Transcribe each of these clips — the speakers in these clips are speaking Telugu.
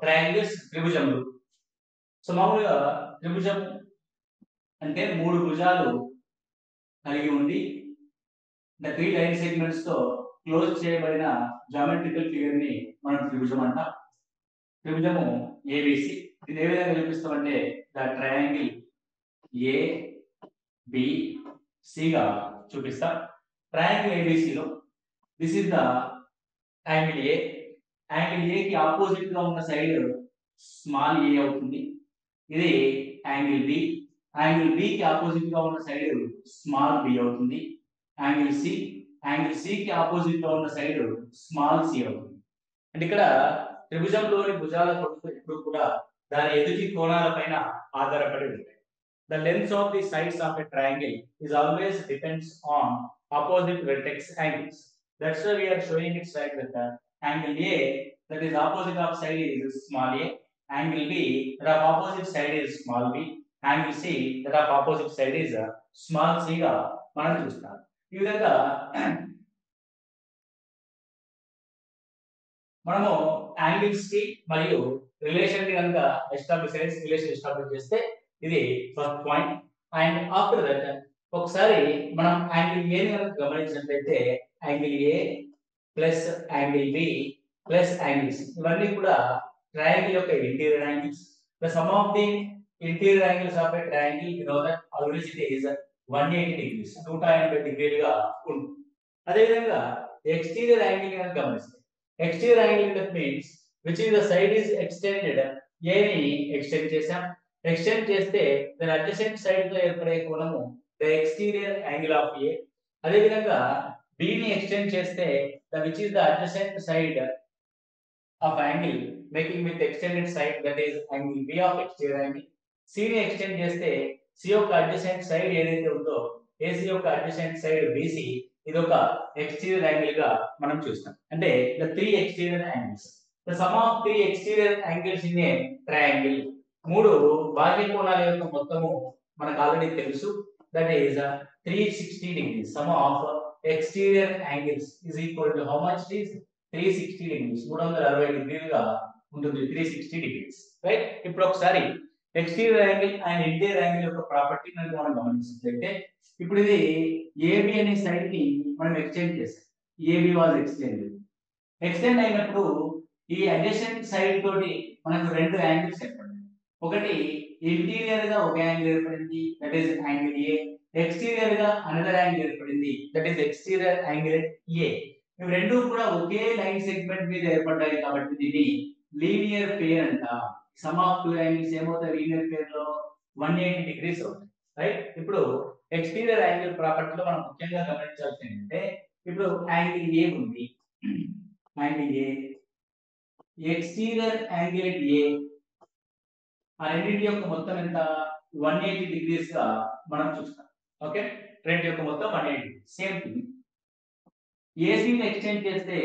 ట్రయాంగిల్స్ త్రిభుజములు. సో మామూలుగా త్రిభుజం అంటే 3 భుజాలు కలిగి ఉండి the 3 లైన్ సెగ్మెంట్స్ తో క్లోజ్ చేయబడిన జామెట్రికల్ ఫిగర్ ని మనం త్రిభుజం అంటాం. త్రిభుజము ఏబిసి. ఇది ఏ విధంగా చూపిస్తామంటే the triangle A B C గా చూపిస్తాం. ట్రయాంగిల్ ఏబిసి లో this is the angle A. Angle A కి ఆపోజిట్ గా ఉన్న సైడ్ స్మాల్ ఏ అవుతుంది. ఇది యాంగిల్ బి. యాంగిల్ బి కి ఆపోజిట్ గా ఉన్న సైడ్ స్మాల్ బి అవుతుంది. యాంగిల్ సి కి ఆపోజిట్ గా ఉన్న సైడ్ స్మాల్ సి అవుతుంది. అంటే ఇక్కడ త్రిభుజంలోని భుజాల కొలత ఎప్పుడు కూడా దాని ఎదుటి కోణాల పైన ఆధారపడి ఉంటాయి. The length of the sides of a triangle is always depends on opposite vertex angles. That's why we are showing it like that. Angle A, that is opposite of side is small a. Angle B, that of opposite side is small b. Angle C, that of opposite side is small c గా మనం చూస్తాం. ఈ విధంగా మనము యాంగిల్స్ కి మరియు రిలేషన్ ని కనుక ఎస్టాబ్లిష్ చేస్తే ఇది first point. And after that ఒకసారి మనం యాంగిల్ ఏ ని కనుక గమనించినట్లయితే angle A plus angle B plus angle C ఇవన్నీ కూడా ట్రయాంగిల్ యొక్క interior angles. The sum of the interior angles of a triangle you know that always it is 180 degrees 180 డిగ్రీలుగా ఉంటుంది. అదే విధంగా ఎక్స్టీరియర్ యాంగిల్ కనుక గమనిస్తే exterior angle that means which is the side is extended. A ని ఎక్స్టెండ్ చేసాం. ఎక్స్టెండ్ చేస్తే దాని అడ్జసెంట్ సైడ్ తో ఏర్పడే కోణము the exterior angle of A. అదే విధంగా బి ని ఎక్స్టెండ్ చేస్తే the which is the adjacent side of angle making with extended side that is angle B of exterior angle. C ని ఎక్స్టెండ్ చేస్తే సి యొక్క అడ్జసెంట్ సైడ్ ఏదైతే ఉందో ఏసీ యొక్క అడ్జసెంట్ సైడ్ బిసి ఇది ఒక ఎక్స్టీరియర్ యాంగిల్ గా మనం చూస్తాం. అంటే the 3 exterior angles. The sum of 3 exterior angles in a triangle. 3 బాహ్య కోణాల యొక్క మొత్తము మనకు ఆల్రెడీ తెలుసు. That is 360 degrees. Some of exterior angles is equal to how much it is 360 degrees. 360 డిగ్రీలుగా ఉంటుంది. 360 డిగ్రీస్ రైట్. ఇప్పుడు ఒకసారి exterior angle and interior angle యొక్క ప్రాపర్టీ మనం గమనించినట్లయితే ఇప్పుడు ఇది ఏబి అనే సైడ్ ని మనం ఎక్స్టెండ్ చేసాం. ఏబి వాజ్ ఎక్స్టెండ్ అయినప్పుడు ఈ అడ్జసెంట్ సైడ్ తోటి మనకు 2 యాంగిల్స్ ఏర్పడ్డాయి. ఒకటి ఇంటీరియర్ గా ఒక యాంగిల్ ఏర్పడింది that is angle A. Exterior గా అనదర్ యాంగిల్ ఏర్పడింది that is exterior angle A. ఇవి రెండు కూడా ఒకే లైన్ సెగ్మెంట్ మీద ఏర్పడ్డాయి కాబట్టి దీన్ని లీనియర్ పెయిర్ అంటాం. సమ్ ఆఫ్ 2 యాంగిల్స్ ఏమవుతాయి లీనియర్ పెయిర్ లో 180 డిగ్రీస్ అవుతాయి రైట్. ఇప్పుడు ఎక్స్టీరియర్ యాంగిల్ ప్రాపర్టీలో మనం ముఖ్యంగా గమనించాల్సింది ఏంటంటే ఇప్పుడు యాంగిల్ ఏ ఉంది. Angle A exterior angle A ఆ రెండింటి యొక్క మొత్తం ఎంత 180 డిగ్రీస్ గా మనం చూస్తాం. ఓకే రెండు యొక్క మొత్తం 180. సేమ్ థింగ్ ఏసీ ని ఎక్స్టెండ్ చేస్తే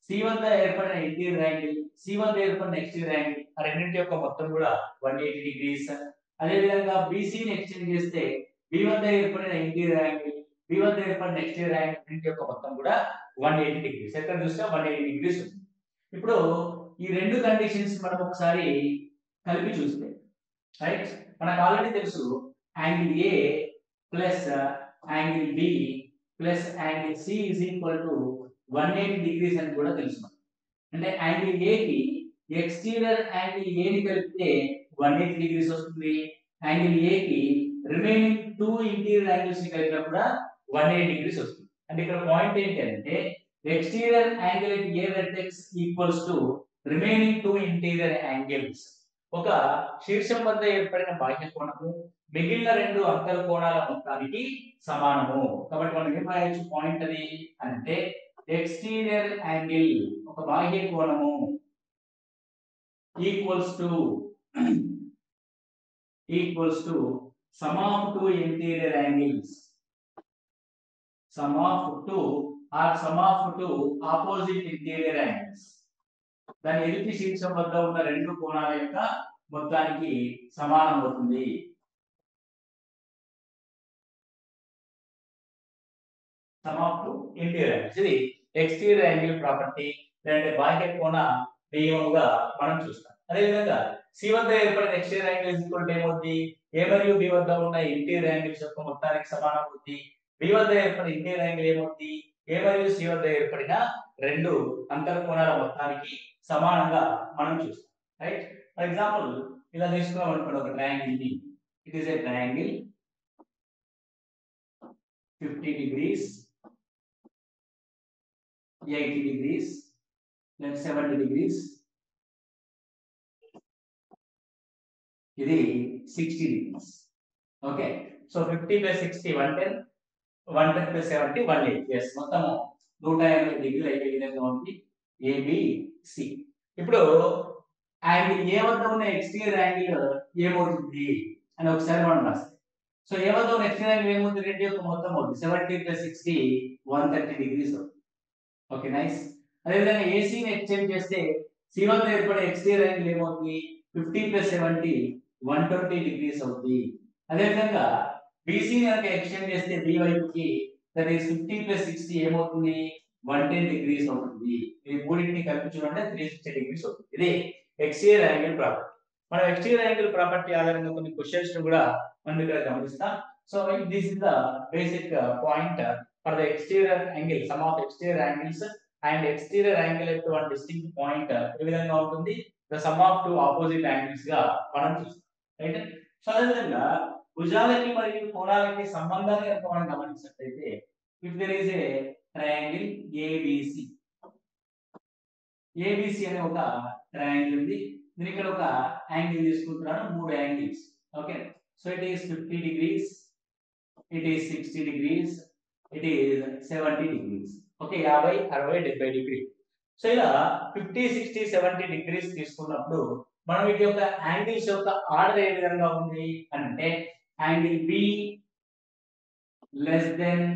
సి వద్ద ఏర్పడిన ఇంటీరియర్ యాంగిల్ సి వద్ద ఏర్పడిన ఎక్స్టీరియర్ యాంగిల్ ఆ రెండింటి యొక్క మొత్తం కూడా 180 డిగ్రీస్. అదే విధంగా బీసీ ని ఎక్స్టెండ్ చేస్తే బి వద్ద ఏర్పడిన ఇంటీరియర్ యాంగిల్ బి వద్ద ఏర్పడిన ఎక్స్టీరియర్ యాంగిల్ రెండింటి యొక్క మొత్తం కూడా 180 డిగ్రీస్. ఎక్కడ చూస్తే 180 డిగ్రీస్ ఉంది. ఇప్పుడు ఈ రెండు కండిషన్స్ మనం ఒకసారి కలిపి చూస్తే రైట్ మనకు ఆల్రెడీ తెలుసు angle A plus angle B plus angle C is equal to 180 degrees అని కూడా తెలుసు. అంటే యాంగిల్ ఏ కి ఎక్స్టీరియర్ యాంగిల్ ఏ ని కలిపితే 180 డిగ్రీస్ వస్తుంది. యాంగిల్ ఏ కి రిమైనింగ్ 2 ఇంటీరియర్ యాంగిల్స్ ని కలిపినా కూడా 180 డిగ్రీస్ వస్తుంది. అంటే ఇక్కడ పాయింట్ ఏంటంటే exterior angle at a vertex equals to remaining 2 interior angles. ఒక శీర్షం వద్ద ఏర్పడిన బాహ్య కోణము మిగిలిన 2 అంతర్ కోణాల మొత్తానికి సమానము. కాబట్టి మనం ఏం రాయొచ్చు పాయింట్ అది అంటే ఎక్స్టీరియర్ యాంగిల్ ఒక బాహ్య కోణము equals to sum of 2 interior angles. Sum of 2 opposite interior angles. దాని ఎదుటి శీర్షం వద్ద ఉన్న 2 కోణాల యొక్క మొత్తానికి సమానం అవుతుంది. Some of 2 interior angles. ఇది ఎక్స్టీరియర్ యాంగిల్ ప్రాపర్టీ లేదంటే బాహ్య కోణ నియమముగా మనం చూస్తాం. అదే విధంగా సి వద్ద ఏర్పడిన exterior angle is equal to ఏమవుతుంది, ఏ మరియు బి వద్ద ఉన్న ఇంటీరియర్ యాంగిల్స్ యొక్క మొత్తానికి సమానం అవుతుంది. బి వద్ద ఏర్పడిన ఇంటీరియర్ యాంగిల్ ఏమవుతుంది, ఏ మరియు సి వద్ద ఏర్పడిన రెండు అంతర్కోణాల మొత్తానికి సమానంగా మనం చూస్తాం. రైట్, ఫర్ ఎగ్జాంపుల్ ఇలా తీసుకున్నాం అనుకోండి ఒక ట్రయాంగిల్ ని. It is a triangle 50 degrees, 80 degrees, then 70 degrees. ఇది 60 degrees. Okay, so 50 plus 60 110, 110 plus 70 180. yes, మొత్తం 180 డిగ్రీలు అయ్యే విధంగా ఉంది ఏబిసి. ఇప్పుడు యాంగిల్ ఏ వద్ద ఉన్న ఎక్స్టీరియర్ యాంగిల్ ఏమవుతుంది అని ఒకసారి మనం రాస్తాం. సో ఏ వద్ద ఉన్న ఎక్స్టీరియర్ యాంగిల్ ఏమవుతుంది, రెండు యొక్క మొత్తం అవుతుంది 70 plus 60 130 degrees అవుతుంది. Okay, nice. అదేవిధంగా ఏసీని ఎక్స్చేంజ్ చేస్తే సి వద్ద ఏర్పడే ఎక్స్టీరియర్ యాంగిల్ ఏమవుతుంది, 50 plus 70 120 degrees అవుతుంది. అదేవిధంగా బీసీని కనుక ఎక్స్చేంజ్ చేస్తే బి వైపుకి దట్ ఈస్ 50 plus 60 ఏమవుతుంది, 110 degrees అవుతుంది. ఇది మూడింటిని కలిపి చూడండి 360 degrees అవుతుంది. ఇది ఎక్స్టీరియర్ యాంగిల్ ప్రాపర్టీ. మనం ఎక్స్టీరియర్ యాంగిల్ ప్రాపర్టీ ఆధారంగా కొన్ని క్వశ్చన్స్ కూడా మనం ఇక్కడ గమనిస్తాం. So this is the basic point for the exterior angle, sum of exterior angles and exterior angle at one distinct point ఏ విధంగా ఉంటుంది, the sum of two opposite angles గా మనం చూస్తాం. రైట్, సో అదేవిధంగా భుజాలకి మరియు కోణాలకి సంబంధాన్ని కనుక మనం గమనించినట్లయితే if there is a triangle ABC, ABC అనే ఒక ట్రయాంగిల్ ఉంది. నేను ఇక్కడ ఒక యాంగిల్ తీసుకుంటున్నాను, మూడు angles. Okay, so it is 50 degrees, it is 60 degrees, it is 70 degrees. Okay, 50 60 70 degree. So ఇలా 50 60 70 డిగ్రీస్ తీసుకున్నప్పుడు మనం వీటి యొక్క యాంగిల్స్ యొక్క ఆర్డర్ ఏ విధంగా ఉంది అంటే angle B less than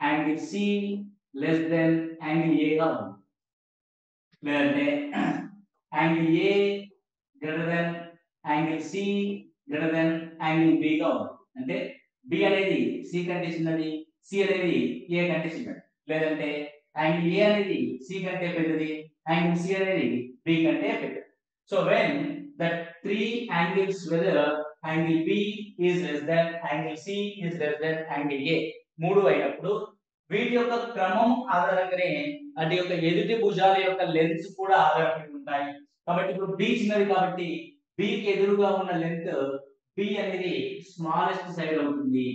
angle C less than angle A గా ఉంది. లేదంటే angle A greater than angle C greater than angle B గా ఉంది. అంటే బి అనేది సి కంటే చిన్నది, సి అనేది ఏ కంటే చిన్నది. లేదంటే యాంగిల్ ఏ అనేది సి కంటే పెద్దది, యాంగిల్ సి అనేది బి కంటే పెద్దది. So when that three angles whether angle B is less than angle C is less than angle A మూడు అయినప్పుడు వీటి యొక్క క్రమం ఆధారంగానే వాటి యొక్క ఎదుటి భుజాల యొక్క లెంత్ కూడా ఆధారపడి ఉంటాయి. కాబట్టి ఇప్పుడు బి చిన్నది కాబట్టి బికి ఎదురుగా ఉన్న లెంత్ బి అనేది స్మాలెస్ట్ సైడ్ అవుతుంది.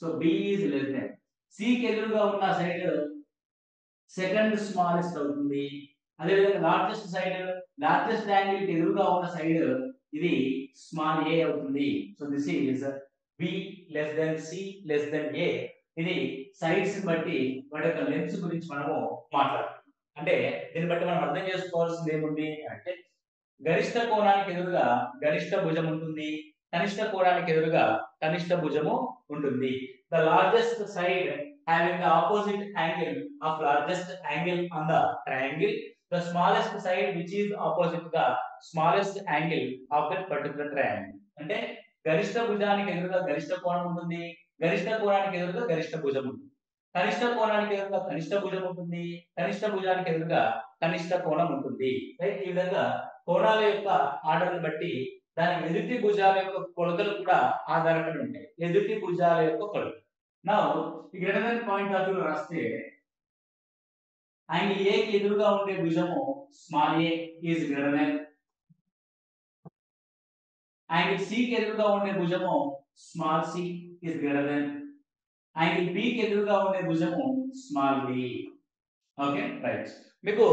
So B is less than సికి ఎదురుగా ఉన్న సైడ్ సెకండ్ స్మాలెస్ట్ అవుతుంది. అదేవిధంగా లార్జెస్ట్ యాంగిల్ కి ఎదురుగా ఉన్న సైడ్ ఇది స్మాల్ ఏ అవుతుంది. So this is B less than C less than A. ఇది సైడ్స్ బట్టి వాటి యొక్క లెన్స్ గురించి మనము మాట్లాడుతున్నాం. అంటే దీన్ని బట్టి మనం అర్థం చేసుకోవాల్సింది ఏముంది అంటే గరిష్ట కోణానికి ఎదురుగా గరిష్ట భుజం ఉంటుంది, కనిష్ట కోణానికి ఎదురుగా కనిష్ట భుజము ఉంటుంది. The largest side having the opposite angle of largest angle on the triangle, the smallest side which is opposite the smallest angle of that particular triangle. అంటే గరిష్ట భుజానికి ఎదురుగా గరిష్ట కోణం ఉంటుంది, గరిష్ట కోణానికి ఎదురుగా గరిష్ట భుజం ఉంటుంది, కనిష్ట కోణానికి ఎదురుగా కనిష్ట భుజం ఉంటుంది, కనిష్ట భుజానికి ఎదురుగా కనిష్ట కోణం ఉంటుంది. రైట్, ఈ విధంగా కోణాల యొక్క ఆర్డర్ని బట్టి దాని ఎదుటి భుజాల యొక్క కొలతలు కూడా ఆధారపడి ఉంటాయి. ఎదుటి భుజాల యొక్క కొలతలు. Now, ఈ greater than point of view రాస్తే యాంగిల్ ఏ కి ఎదురుగా ఉండే భుజము small A is greater than, angle C కి ఎదురుగా ఉండే భుజము small C is greater than, angle B కి ఎదురుగా ఉండే భుజము స్మాల్ బి. Okay, right. మీకు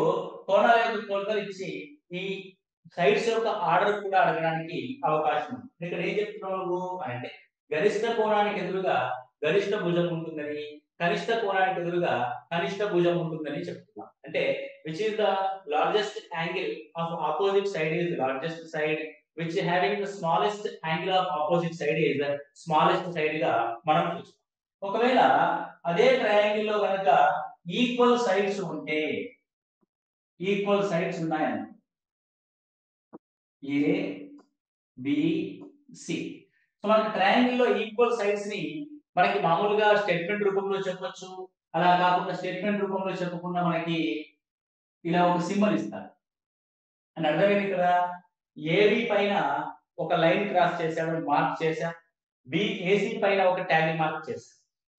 కోణాల యొక్క కొలతలు ఇచ్చి ఈ సైడ్స్ యొక్క ఆర్డర్ కూడా అడగడానికి అవకాశం ఉంది. ఇక్కడ ఏం చెప్తున్నావు అంటే గరిష్ట కోణానికి ఎదురుగా గరిష్ట భుజం ఉంటుందని, కనిష్ట కోణానికి ఎదురుగా కనిష్ట భుజం ఉంటుందని చెప్తున్నాం. అంటే which is the largest angle of opposite side is largest side, which having the smallest angle of opposite side is the smallest side గా మనం చూస్తాం. ఒకవేళ అదే ట్రయాంగిల్ లో కనుక ఈక్వల్ సైడ్స్ ఉంటే, ఈక్వల్ సైడ్స్ ఉన్నాయని ఏ బి సి, సో మనకి ట్రయాంగిల్ లో ఈక్వల్ సైడ్స్ ని మనకి మామూలుగా స్టేట్మెంట్ రూపంలో చెప్పొచ్చు, అలా కాకుండా స్టేట్మెంట్ రూపంలో చెప్పకుండా మనకి ఇలా ఒక సింబల్ ఇస్తారు అని అర్థమైంది కదా. ఏబి పైన ఒక లైన్ క్రాస్ చేశాడు, మార్క్ చేశా. ఏసీ పైన ఒక టాలీ మార్క్ చేశా.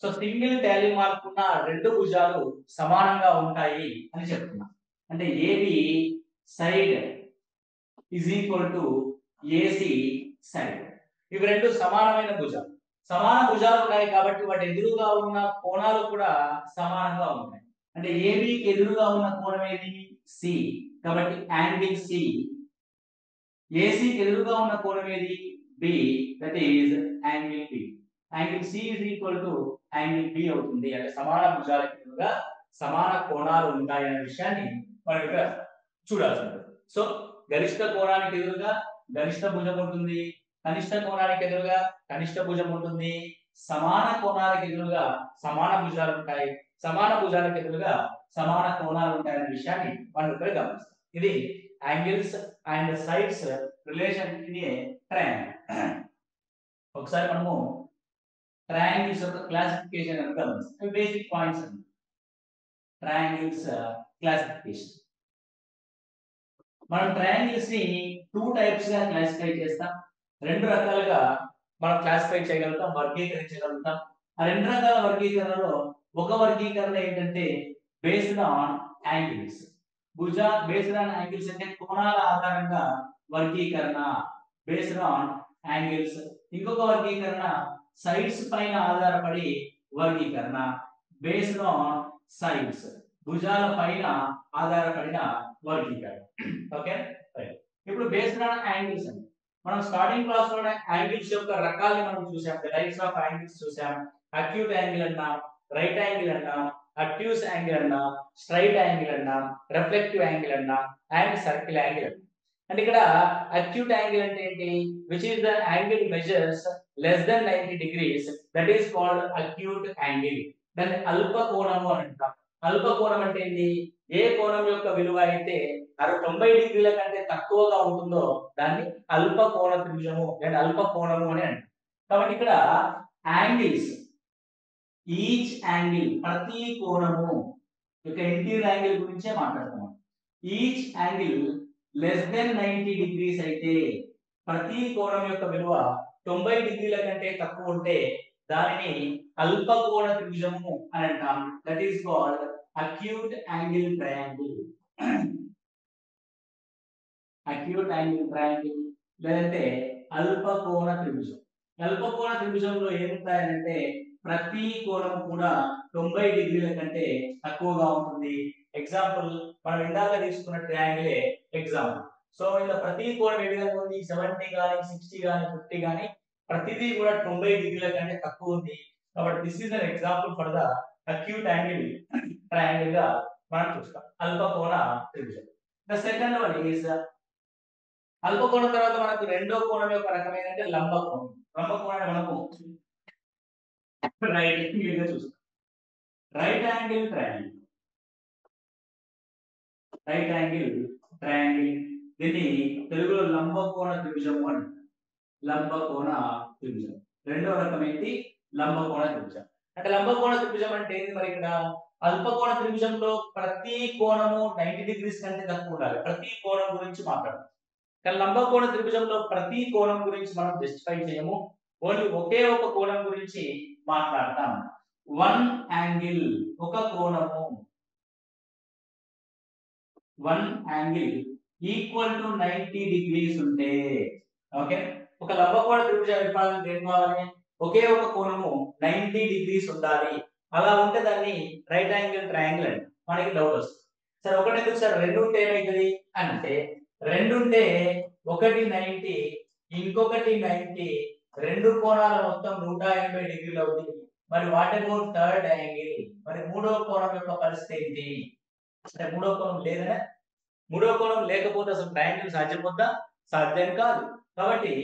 సో సింగిల్ టాలీ మార్క్ ఉన్న రెండు భుజాలు సమానంగా ఉంటాయి అని చెప్తున్నా. అంటే AB side is equal to AC side. ఇవి రెండు సమానమైన భుజాలు. సమాన భుజాలు ఉన్నాయి కాబట్టి వాటి ఎదురుగా ఉన్న కోణాలు కూడా సమానంగా ఉంటాయి. అంటే ఏబికి ఎదురుగా ఉన్న కోణం ఏది? సి. కాబట్టి యాంగిల్ సి. ఏసీకి ఎదురుగా ఉన్న కోణం ఏది? B. That is angle B. Angle C is equal to angle B అవుతుంది. అంటే సమాన భుజాలకు ఎదురుగా సమాన కోణాలు ఉంటాయనే విషయాన్ని మనం ఇక్కడ చూడాల్సి ఉంటుంది. సో గరిష్ట కోణానికి ఎదురుగా గరిష్ట భుజం ఉంటుంది, కనిష్ట కోణానికి ఎదురుగా కనిష్ట భుజం ఉంటుంది, సమాన కోణాలకు ఎదురుగా సమాన భుజాలు ఉంటాయి, సమాన భుజాలకు ఎదురుగా సమాన కోణాలు ఉంటాయనే విషయాన్ని మనం ఇక్కడ గమనిస్తాం. ఇది angles and sides relation in a triangle. ఒకసారి మనము ట్రయాంగిల్స్ యొక్క క్లాసిఫికేషన్ అని గమనిస్తాం. బేసిక్ పాయింట్స్ అండి. Triangles classification. మనం ట్రయాంగిల్స్ ని 2 టైప్స్ గా క్లాసిఫై చేస్తాం. రెండు రకాలుగా మనం క్లాసిఫై చేయగలుగుతాం, వర్గీకరించగలుగుతాం. ఆ రెండు రకాల వర్గీకరణలో ఒక వర్గీకరణ ఏంటంటే based on angles. Based on angles అంటే కోణాల ఆధారంగా వర్గీకరణ, బేస్డ్ ఆన్ యాంగిల్స్. ఇంకొక వర్గీకరణ సైడ్స్ పైన ఆధారపడి వర్గీకరణ, బేస్డ్ ఆన్ సైడ్స్, భుజాల పైన ఆధారపడిన వర్గీకరణ. ఓకే, ఇప్పుడు బేస్డ్ ఆన్ యాంగిల్స్ అండి. మనం స్టార్టింగ్ క్లాస్ లో యాంగిల్స్ యొక్క రకాలను మనం చూసాం. టైప్స్ ఆఫ్ యాంగిల్స్ చూసాం. అక్యూట్ యాంగిల్ అన్నాం, రైట్ యాంగిల్ అన్నాం, అబ్ట్యూస్ యాంగిల్ అన్నాం, స్ట్రైట్ యాంగిల్ అన్నాం, రిఫ్లెక్టివ్ యాంగిల్ అన్నాం అండ్ సర్కిల్ యాంగిల్ అన్నాం. అంటే ఇక్కడ అక్యూట్ యాంగిల్ అంటే ఏంటి? Which is the angle measures less than 90 degrees, that is called acute angle. దాన్ని అల్ప కోణము అని అంటాం. అల్ప కోణం అంటే ఏంటి? ఏ కోణం యొక్క విలువ అయితే 90 డిగ్రీల కంటే తక్కువగా ఉంటుందో దాన్ని అల్ప కోణ త్రిభుజము లేదా అల్ప కోణము అని అంటాం. కాబట్టి ఇక్కడ యాంగిల్స్, ఈచ్ యాంగిల్, ప్రతి కోణము యొక్క ఇంటీరియర్ యాంగిల్ గురించే మాట్లాడుతున్నాం. Each angle less than 90 degrees అయితే, ప్రతి కోణం యొక్క విలువ 90 డిగ్రీల కంటే తక్కువ ఉంటే దానిని అల్ప కోణ త్రిభుజము అని అంటాం. That is called acute angle triangle. Acute angle triangle లేదంటే అల్ప కోణ త్రిభుజం. అల్ప కోణ త్రిభుజంలో ఏముంటాయంటే ప్రతి కోణం కూడా 90 డిగ్రీల కంటే తక్కువగా ఉంటుంది. ఎగ్జాంపుల్ మనం ఇందాక తీసుకున్న ట్రయాంగిలే ఎగ్జాంపుల్. సో ఇలా ప్రతి కోణం ఏ విధంగా ఉంది? 70 గానీ 60 గానీ 50 గానీ ప్రతిదీ కూడా 90 డిగ్రీల కంటే తక్కువ ఉంది. కాబట్టి this is an example for the acute angle triangle గా మనం చూస్తాం, అల్ప కోణ త్రిభుజం. ద సెకండ్ వన్ ఈస్ అల్ప కోణం. తర్వాత మనకు రెండో కోణం యొక్క రకం ఏంటంటే లంబ కోణం. లంబ కోణాన్ని మనము రైట్ యాంగిల్ గా చూస్తాం. Right angle triangle, right angle triangle, దీన్ని తెలుగులో లంబ కోణ త్రిభుజం అని. లంబ కోణ త్రిభుజం రెండో రకం ఏంటి? లంబ కోణ త్రిభుజం. అంటే లంబ కోణ త్రిభుజం అంటే ఏంటి? మరి ఇక్కడ అల్ప కోణ త్రిభుజంలో ప్రతి కోణము 90 degrees కంటే తక్కువ ఉండాలి. ప్రతి కోణం గురించి మాట్లాడతాం. కానీ లంబ కోణ త్రిభుజంలో ప్రతి కోణం గురించి మనం జస్టిఫై చేయము. ఓన్లీ ఒకే ఒక కోణం గురించి మాట్లాడతాం. వన్ యాంగిల్, ఒక కోణము, one angle equal to 90 degrees ఉంటే, ఓకే, ఒక లంబ కోణ త్రిభుజం ఏర్పడాలంటే ఏం కావాలి? ఒకే ఒక కోణము 90 degrees ఉండాలి. అలా ఉంటే దాన్ని రైట్ యాంగిల్ ట్రయాంగిల్ అండి. మనకి డౌట్ వస్తుంది, సార్ ఒకటి ఎందుకు సార్, రెండు ఉంటే ఏమైతుంది అంటే, రెండు ఉంటే ఒకటి 90 ఇంకొకటి 90, రెండు కోణాల మొత్తం 180 డిగ్రీలు అవుతుంది. మరి వాట్ అబౌట్ థర్డ్ యాంగిల్? మరి మూడో కోణం యొక్క పరిస్థితి ఏంటి అంటే, మూడో కోణం లేదనే, మూడో కోణం లేకపోతే అసలు ట్రయాంగిల్ సాధ్యపోద్దా? సాధ్యం కాదు. కాబట్టి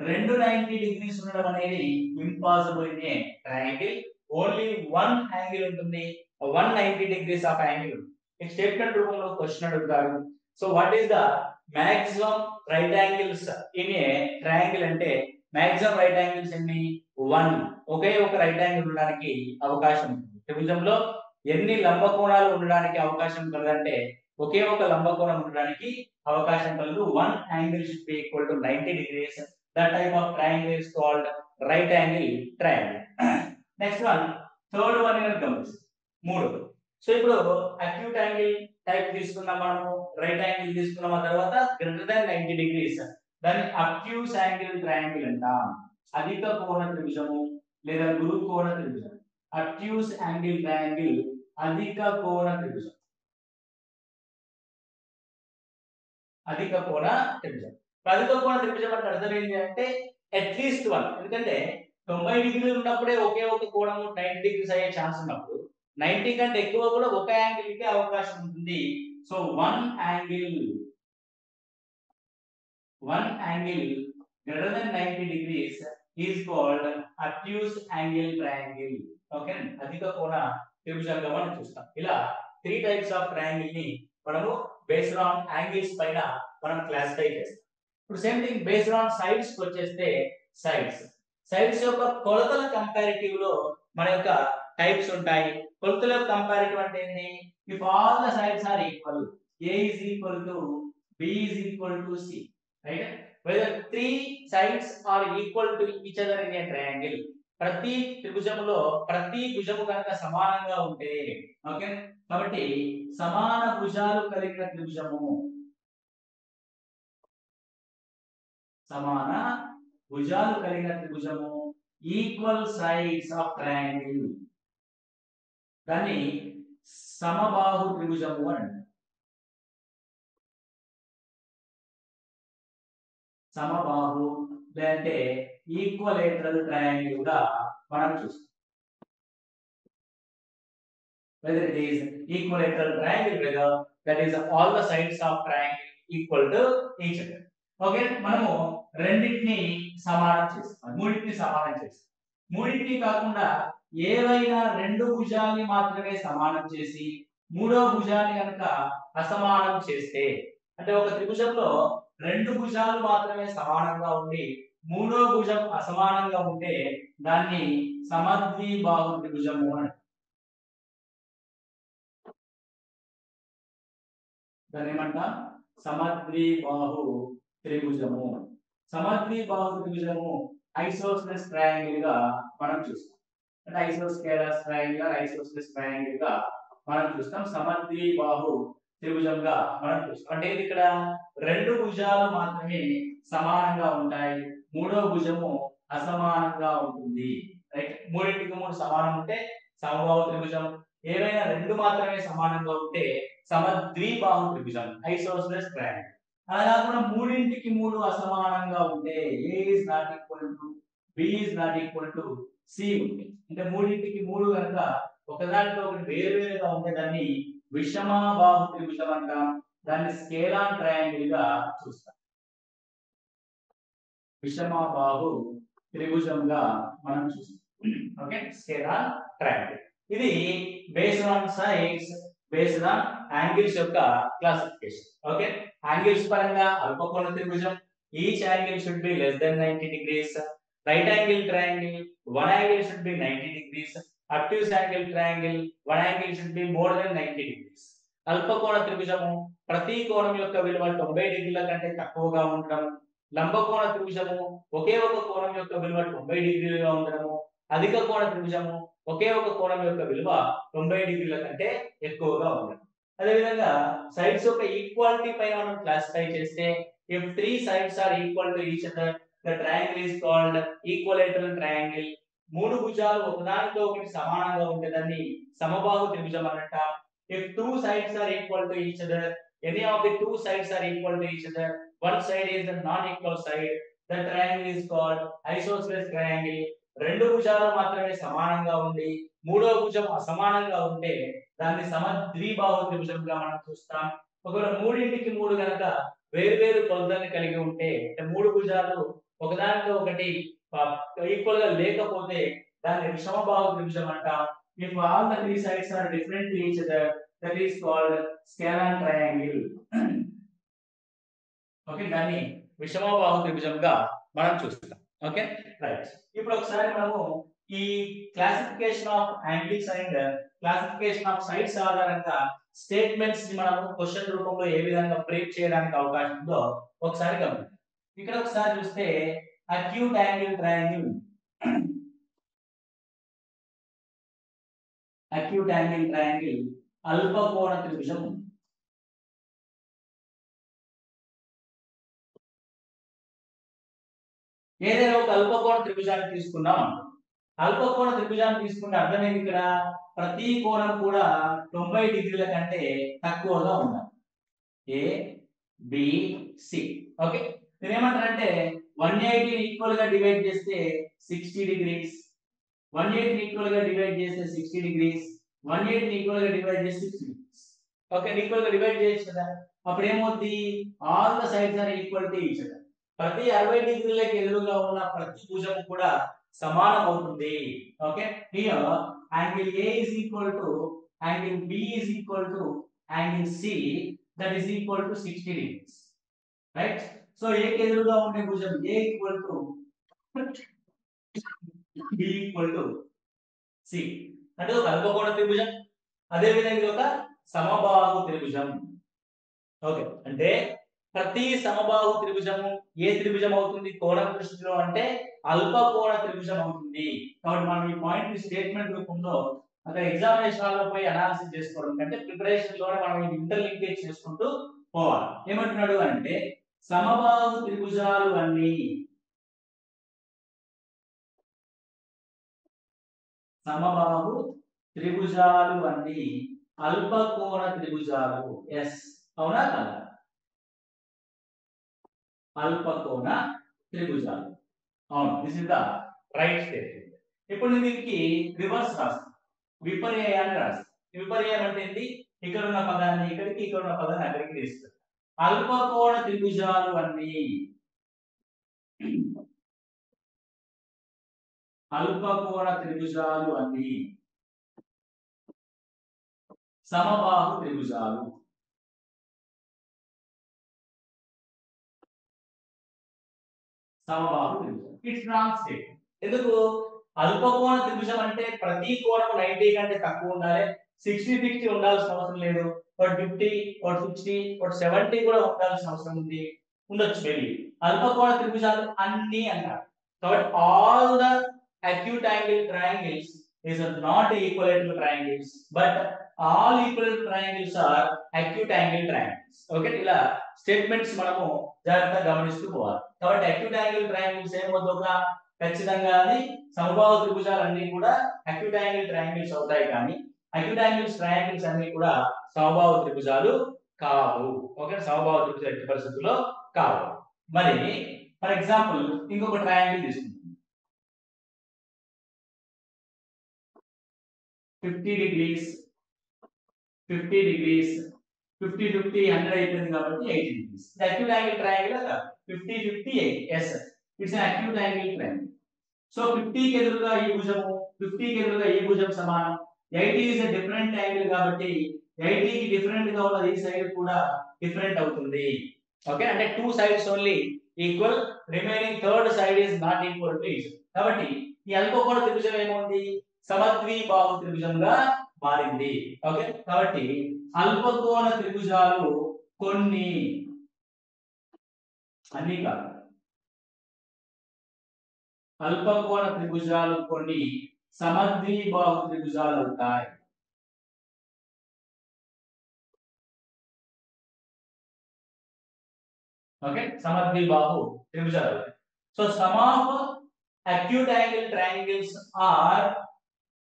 రెండు 90 degrees ఉండడం అనేది impossible in a triangle. Only one angle ఉంటుంది, 190 degrees ఆఫ్ యాంగిల్. ఈ స్టేట్మెంట్ రూపంలో క్వశ్చన్ అడుగుతారు. So what is the maximum right angles in a triangle అంటే, మాక్సిమం రైట్ యాంగిల్స్ ఎన్ని? 1. ఒకే ఒక రైట్ యాంగిల్ ఉండడానికి అవకాశం ఉంటుంది. త్రిభుజంలో ఎన్ని లంబ కోణాలు ఉండడానికి అవకాశం కలదంటే ఒకే ఒక లంబకోణం ఉండడానికి అవకాశం కలదు. One angle should B equal to 90 degrees. That type of triangle is called right angle triangle. Next one third one గమనిస్తాం మూడోది. సో ఇప్పుడు అక్యూట్ యాంగిల్ టైప్ తీసుకున్నాం మనము, రైట్ యాంగిల్ తీసుకున్నాం, ఆ తర్వాత గ్రేటర్ దాన్ 90 degrees దాన్ని అక్యూస్ యాంగిల్ ట్రయాంగిల్ అంటాం. అధిక కోణ త్రిభుజము లేదా గురు కోణ త్రిభుజం. అక్యూస్ యాంగిల్ ట్రయాంగిల్ అధిక కోణ త్రిభుజం. అధిక కోణ త్రిభుజం. అధిక కోణ త్రిభుజం అంటే అర్థం ఏంటి అంటే అట్లీస్ట్ వన్. ఎందుకంటే 90 డిగ్రీలు ఉన్నప్పుడే ఒకే ఒక కోణము 90 degrees అయ్యే ఛాన్స్ ఉన్నప్పుడు 90 కంటే ఎక్కువ కూడా ఒక యాంగిల్ కి అవకాశం ఉంటుంది. So one angle greater than 90 degrees is called obtuse angle triangle. Okay, అధిక కోణ త్రిభుజంగా మనం చూస్తాం. ఇలా 3 టైప్స్ ఆఫ్ ట్రయాంగిల్ ని మనము బేస్డ్ ఆన్ యాంగిల్స్ పైన మనం క్లాసిఫై చేస్తాం. ఇప్పుడు same thing based on sides కి వచ్చేస్తే సైడ్స్ యొక్క కొలతల కంపారిటివ్ లో మన యొక్క టైప్స్ ఉంటాయి. కొలతల కంపారిటివ్ అంటే ఏంటి? If all the sides are equal, a is equal to b is equal to c, right? Whether three sides are equal to each other in a triangle, ప్రతి త్రిభుజములో ప్రతి భుజము కనుక సమానంగా ఉంటే, ఓకే, కాబట్టి సమాన భుజాలు కలిగిన త్రిభుజము, సమాన భుజాలు కలిగిన త్రిభుజము, ఈక్వల్ సైడ్స్ ఆఫ్ ట్రయాంగిల్, దాన్ని సమబాహు త్రిభుజము అంటారు. సమబాహు లేదంటే ఈక్వలేటరల్ ట్రయాంగిల్ గా మనం చూస్తాం. whether it is equilateral triangle, whether that is all the sides of triangle equal to each other. Okay, మనము రెండింటిని సమానం చేస్తాం, మూడింటిని సమానం చేస్తాం. మూడింటిని కాకుండా ఏవైనా రెండు భుజాన్ని మాత్రమే సమానం చేసి మూడో భుజాన్ని కనుక అసమానం చేస్తే, అంటే ఒక త్రిభుజంలో రెండు భుజాలు మాత్రమే సమానంగా ఉండి మూడో భుజం అసమానంగా ఉంటే దాన్ని సమద్విబాహు త్రిభుజము అంటారు. దాన్ని ఏమంటాం? సమద్విబాహు త్రిభుజము. సమద్విబాహు త్రిభుజము ఐసోస్సెలస్ ట్రయాంగిల్ గా మనం చూస్తాం. అంటే ఐసోస్కేలస్ ట్రయాంగిల్, ఐసోస్సెలస్ ట్రయాంగిల్ గా మనం చూస్తాం. సమద్విబాహు త్రిభుజంగా మనం చూస్తాం. అంటే ఇక్కడ రెండు భుజాలు మాత్రమే సమానంగా ఉంటాయి, మూడో భుజము అసమానంగా ఉంటుంది, రైట్? మూడింటికి మూడు సమానం ఉంటే సమబాహు త్రిభుజం, ఏవైనా రెండు మాత్రమే సమానంగా ఉంటే సమద్విబాహు త్రిభుజం, ఐసోస్సెలస్ ట్రయాంగిల్. అలా కాకుండా మూడింటికి మూడు అసమానంగా ఉంటే a is not equal to b is not equal to c ఉంది. అంటే మూడింటికి మూడు కనుక ఒకదానితో ఒకటి వేరువేరుగా ఉంటే దాన్ని విషమబాహు త్రిభుజం అంటాం. దాన్ని స్కేలార్ ట్రయాంగిల్ గా చూస్తాం. విషమబాహు త్రిభుజంగా మనం చూస్తాం. Okay, scalar triangle. ఇది based on sides, based on angles యొక్క క్లాసిఫికేషన్. ఓకే, యాంగిల్స్ పరంగా అల్పకోణ త్రిభుజం, each angle should be less than 90 degrees. Right angle triangle, one angle should be 90 degrees. Obtuse angle triangle, one angle should be more than 90 degrees. అల్పకోణ త్రిభుజము ప్రతి కోణం యొక్క విలువ 90 డిగ్రీల కంటే తక్కువగా ఉండడం. లంబకోణ త్రిభుజము ఒకే ఒక కోణం యొక్క విలువ 90 డిగ్రీలుగా ఉండడము. అధిక కోణ త్రిభుజము ఒకే ఒక కోణం యొక్క విలువ 90 డిగ్రీల కంటే ఎక్కువగా ఉండడం. అదేవిధంగా సైడ్స్ యొక్క ఈక్వాలిటీ పైన మనం క్లాసిఫై చేస్తే, if three sides are equal to each other the triangle is called equilateral triangle. మూడు భుజాలు ఒకదానితో ఒకటి సమానంగా ఉంటే దాన్ని సమబాహు త్రిభుజం అంటాం. If two sides are equal to each other, any of the two sides are equal to each other, one side is the non-equal side, the triangle is called isosceles triangle. రెండు భుజాలు మాత్రమే సమానంగా ఉండి మూడో భుజం అసమానంగా ఉంటే దాన్ని సమద్విబాహు త్రిభుజంగా మనం చూస్తాం. ఒకవేళ మూడింటికి మూడు గనక వేరు కొలతల్ని కలిగి ఉంటే, మూడు భుజాలు ఒకదానితో ఒకటి ఈక్వల్ గా లేకపోతే దాన్ని విషమబాహు త్రిభుజం అంటాం. If all the three sides are different to each other, that is called scalar triangle. Okay, దాన్ని విషమబాహు త్రిభుజంగా మనం చూస్తాం. Okay, right. ఇప్పుడు ఒకసారి మనము ఈ classification of angles and classification of sides ఆధారంగా స్టేట్మెంట్స్ ని మనం క్వశ్చన్ రూపంలో ఏ విధంగా బ్రేక్ చేయడానికి అవకాశం ఉందో ఒకసారి గమనించండి. ఇక్కడ ఒకసారి చూస్తే acute angle triangle, acute angle triangle అల్పకోణ త్రిభుజం. ఏదైనా ఒక అల్పకోణ త్రిభుజాన్ని తీసుకున్నాం. అల్పకోణ త్రిభుజాన్ని తీసుకుంటే అర్థం ఏంటి? ఇక్కడ ప్రతి కోణం కూడా 90 డిగ్రీల కంటే తక్కువగా ఉండాలి. ఏ బి సి. ఓకే, నేను ఏమంటానంటే 180 ఈక్వల్ గా డివైడ్ చేస్తే 60 డిగ్రీస్, 180 ఈక్వల్ గా డివైడ్ చేస్తే 60 డిగ్రీస్, 180 ఈక్వల్ గా డివైడ్ చేస్తే 60 డిగ్రీస్. ఓకే, ఈక్వల్ గా డివైడ్ చేయొచ్చు కదా. అప్పుడు ఏమవుతుంది? All the sides are equal to each other. ప్రతి 60 డిగ్రీలకు ఎదురుగా ఉన్న ప్రతి భుజం కూడా సమానం అవుతుంది. Okay, here angle A is equal to angle B is equal to angle C, that is equal to 60 degrees, right? So A కి ఎదురుగా ఉండే భుజం A equal to B equal to C అంటే ఒక అల్పకోణ త్రిభుజం, అదే విధంగా ఒక సమబాహు త్రిభుజం. ఓకే, అంటే ప్రతి సమబాహు త్రిభుజము ఏ త్రిభుజం అవుతుంది కోణం దృష్టిలో అంటే అల్పకోణ త్రిభుజం అవుతుంది. కాబట్టి మనం ఈ పాయింట్ ని స్టేట్మెంట్ రూపంలో అక్కడ ఎగ్జామినేషన్ లో పోయి అనాలిసిస్ చేసుకోవడం కంటే ప్రిపరేషన్ లోనే మనం ఇంటర్లింకేజ్ చేసుకుంటూ పోవాలి. ఏమంటున్నాడు అంటే సమబాహు త్రిభుజాలు అన్ని, సమబాహు త్రిభుజాలు అన్ని అల్పకోణ త్రిభుజాలు. ఎస్, అవునా కదా? అల్పకోణ త్రిభుజాలు, అవును. This is the right statement. ఇప్పుడు నేను దీనికి రివర్స్ రాస్తాను, విపర్యాయాన్ని రాస్తాను. విపర్యాయం అంటే ఏంటి? ఇక్కడ ఉన్న పదాన్ని ఇక్కడికి, ఇక్కడ ఉన్న పదాన్ని అక్కడికి తీస్తాను. అల్పకోణ త్రిభుజాలు అన్ని, అల్పకోణ త్రిభుజాలు అన్ని సమబాహు త్రిభుజాలు. సమబాహు త్రిభుజం. It's wrong statement. ఎందుకు? అల్పకోణ త్రిభుజం అంటే ప్రతి కోణం 90 కంటే తక్కువ ఉండాలి. 60 ఉండాల్సిన అవసరం లేదు. 50, 60, 70 కూడా ఉండాల్సిన అవసరం ఉంది, ఉండొచ్చు మేబీ. అల్పకోణ త్రిభుజాలు అన్ని అంటారు. కాబట్టి all the acute angle triangles is not equilateral triangles, but all equilateral triangles are acute angle triangles. Okay, ఇలా స్టేట్మెంట్స్ మనము జాగ్రత్తగా గమనిస్తూ పోవాలి. కాబట్టి acute angle triangles ఏమవుతుందో ఖచ్చితంగా అది సమబాహు త్రిభుజాలు అన్ని కూడా acute angle triangles అవుతాయి, కానీ acute angles triangles అన్ని కూడా సమబాహు త్రిభుజాలు కావు. ఓకే, సమబాహు త్రిభుజాలు ఎట్టి పరిస్థితుల్లో కావు. మరి ఫర్ ఎగ్జాంపుల్ ఇంకొక ట్రయాంగిల్ తీసుకుందాం. 50 degrees, 50 degrees, 50, 50, 100 అయిపోయింది కాబట్టి 80 degrees. The acute angle triangle 50, 50, 80. Yes, it's an acute angle triangle. So 50 కి ఎదురుగా ఈ భుజము, 50 కి ఎదురుగా ఈ భుజం సమానం. 80 is a different angle కాబట్టి 80 కి డిఫరెంట్ గా ఉన్న ఈ సైడ్ కూడా డిఫరెంట్ అవుతుంది. ఓకే, అంటే two sides only equal, remaining third side is not equal to each. కాబట్టి ఈ అల్పకోణ త్రిభుజం ఏమవుతుంది? సమద్విబాహు త్రిభుజంగా మారింది. ఓకే, కాబట్టి అల్పకోణ త్రిభుజాలు కొన్ని, అన్ని కాదు, అల్పకోణ త్రిభుజాలు కొన్ని సమద్విబాహు త్రిభుజాలు అవుతాయి. ఓకే, సమద్విబాహు త్రిభుజాలు. So sum of acute angle triangles are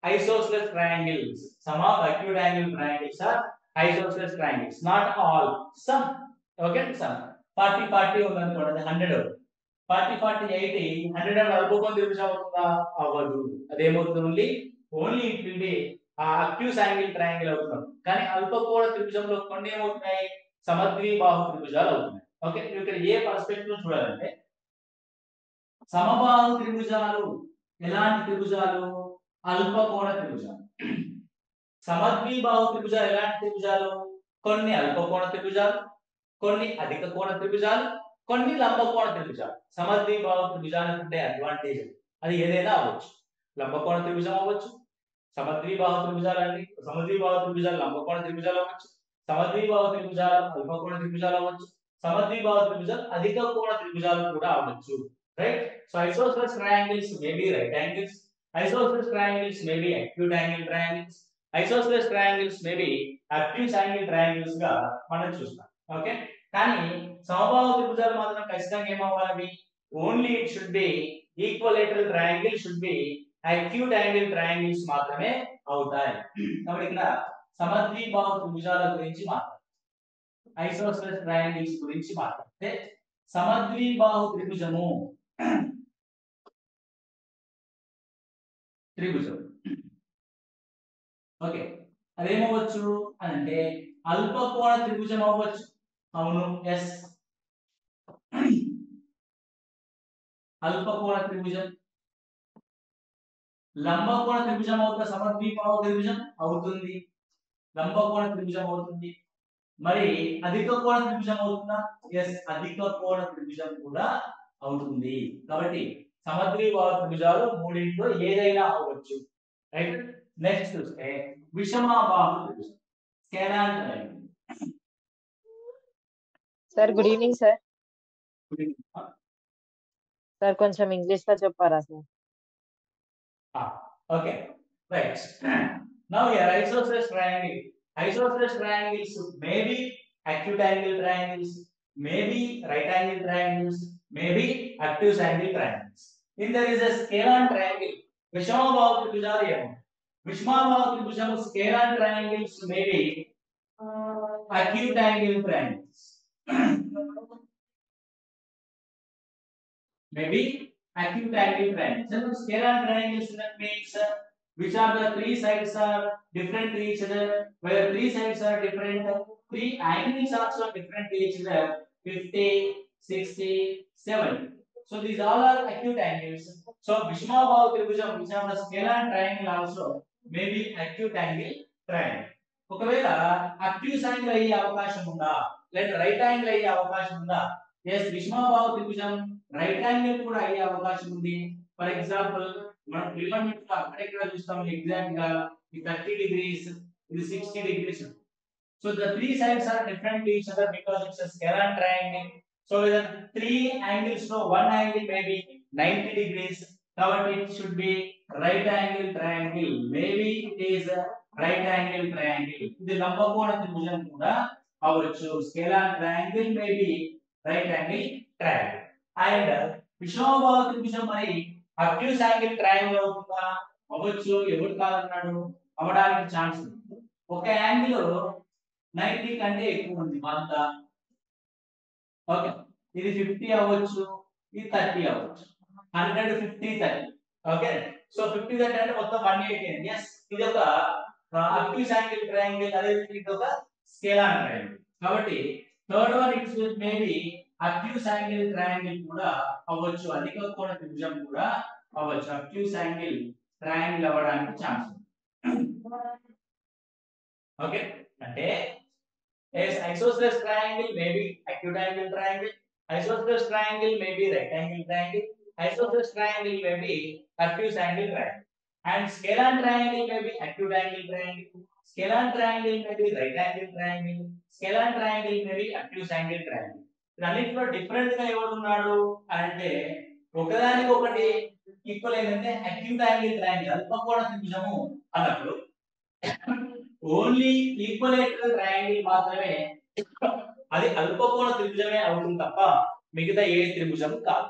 isosceles triangles. Some of acute angle triangles are isosceles triangles, not all, some. Okay, some. 40, 40 ఉందనుకోండి, 100 అవుతుంది. 40, 40, 80, 100 అని అల్పకోణ త్రిభుజం అవుతుందా? అవ్వదు. అదేమవుతుంది? Only it will be acute angle triangle అవుతుంది. కానీ అల్పకోణ త్రిభుజంలో కొన్ని ఏమవుతున్నాయి? సమద్విబాహు త్రిభుజాలు అవుతున్నాయి. ఓకే, ఇక్కడ ఏ పర్స్పెక్టివ్ చూడాలంటే సమబాహు త్రిభుజాలు ఎలాంటి త్రిభుజాలు? అల్పకోణ త్రిభుజాలు. సమద్విబాహు త్రిభుజాలు ఎలాంటి త్రిభుజాలు? కొన్ని అల్పకోణ త్రిభుజాలు, కొన్ని అధిక కోణ త్రిభుజాలు, కొన్ని లంబకోణ త్రిభుజాలు. సమద్విబాహు త్రిభుజాలకు ఉండే అడ్వాంటేజ్ అది ఏదైనా అవ్వచ్చు. లంబకోణ త్రిభుజం అవ్వచ్చు, సమద్విబాహు త్రిభుజాలు అండి. సమద్విబాహు త్రిభుజాలు లంబకోణ త్రిభుజాలు అవ్వచ్చు, సమద్విబాహు త్రిభుజాలు అల్పకోణ త్రిభుజాలు అవ్వచ్చు, సమద్విబాహు త్రిభుజాలు అధిక కోణ త్రిభుజాలు కూడా అవ్వచ్చు. Right. So isosceles triangles may be right angles, isosceles triangles may be acute angle triangles, isosceles triangles may be obtuse angle triangles గా మనం చూస్తాం. ఓకే. కానీ సమబాహు త్రిభుజాలు మాత్రం ఖచ్చితంగా ఏమవ్వాలి? Only it should be equilateral triangle should be acute angle triangles మాత్రమే అవుతాయి. కాబట్టి ఇక్కడ సమద్విబాహు త్రిభుజాల గురించి మాట్లాడుతాం, ఐసోసెలస్ ట్రయాంగిల్స్ గురించి మాట్లాడితే సమద్విబాహు త్రిభుజము త్రిభుజం ఓకే అదేమవచ్చు అని అంటే అల్పకోణ త్రిభుజం అవ్వచ్చు. అవును, ఎస్, అల్పకోణ త్రిభుజం. లంబకోణ త్రిభుజం అవుతా సమద్విబాహు త్రిభుజం అవుతుంది, లంబకోణ త్రిభుజం అవుతుంది. మరి అధిక కోణ త్రిభుజం అవుతుందా? ఎస్, అధిక కోణ త్రిభుజం కూడా అవుతుంది. కాబట్టి సమద్విబాహు త్రిభుజాలు మూడింట్లో ఏదైనా అవ్వచ్చు. రైట్. నెక్స్ట్ చూస్తే విషమబాహు త్రిభుజం, scalar triangle. Sir good evening sir. Sir కొంచెం ఇంగ్లీష్ లో చెప్పారా sir? Okay, right. Now here isosceles triangle. Isosceles triangles may be acute angle triangles, may be right angle triangles, may be obtuse angle triangles. Then there is a scalar triangle. Vishamabahu tribhujalu em. Vishamabahu tribhujalu scalar triangles may be acute angle triangles. Maybe acute angle triangles. So scalar triangles that means which are the three sides are different to each other. Where three sides are different, three angles also different to each other. 50, 60, 70. So these all are acute angles. So Vishmabahu tribhujam, which are the scalar triangle also may be acute angle triangle. ఒకవేళ అబ్ట్యూస్ యాంగిల్ అయ్యే అవకాశం ఉందా, లేదా రైట్ యాంగిల్ అయ్యే అవకాశం ఉందా? ఎస్, విషమబాహు త్రిభుజం రైట్ యాంగిల్ కూడా అయ్యే అవకాశం ఉంది. ఫర్ ఎగ్జాంపుల్ మనం ట్రిగోనోమెట్రీ అక్కడెక్కడ చూస్తాం ఎగ్జాక్ట్ గా ఈ 30 degrees, ఇది 60 degrees. So the three sides are different to each other because it's a scalar triangle. So the three angles, no one angle may be 90 degrees. కాబట్టి it should be right angle triangle. Maybe it is a right angle triangle. ఇది లంబకోణ త్రిభుజం కూడా అవ్వచ్చు. Scalar triangle may be right angle triangle. And విషమబాహు త్రిభుజం మరి అబ్ట్యూస్ యాంగిల్ ట్రయాంగిల్ అవుతుందా? అవ్వచ్చు. ఎవరు కాదన్నాడు? అవ్వడానికి ఛాన్స్ ఉంది. ఒక యాంగిల్ 90 కంటే ఎక్కువ ఉంది అంతా. ఓకే, ఇది 50 అవ్వచ్చు, ఇది 30 అవ్వచ్చు. 100, 50, 30. ఓకే, సో 50, 30 అంటే మొత్తం 180 అండి. ఎస్, ఇది ఒక అబ్ట్యూస్ యాంగిల్ ట్రయాంగిల్, అదే ఇది ఒక స్కేలార్ ట్రయాంగిల్. కాబట్టి third one it's maybe obtuse angle triangle కూడా అవ్వచ్చు, అధిక కోణ త్రిభుజం కూడా అవ్వచ్చు. అబ్ట్యూస్ యాంగిల్ ట్రయాంగిల్ అవ్వడానికి ఛాన్స్ ఉంది. ఓకే, అంటే yes, isosceles triangle may be acute angle triangle, isosceles triangle may be right angle triangle, isosceles triangle may be obtuse angle triangle, and scalar triangle may be acute angle triangle, scalar triangle may be right angle triangle, scalar triangle may be obtuse angle triangle. ఇవన్నిటిలో డిఫరెంట్ గా ఎవరు ఉన్నాడు అంటే ఒకదానికి ఒకటి ఈక్వల్ ఏంటంటే అక్యూట్ యాంగిల్ ట్రయాంగిల్, అల్పకోణ త్రిభుజము అన్నప్పుడు ఓన్లీ ఈక్వలేటరల్ ట్రయాంగిల్ మాత్రమే అది అల్పకోణ త్రిభుజమే అవుతుంది తప్ప మిగతా ఏ త్రిభుజం కాదు.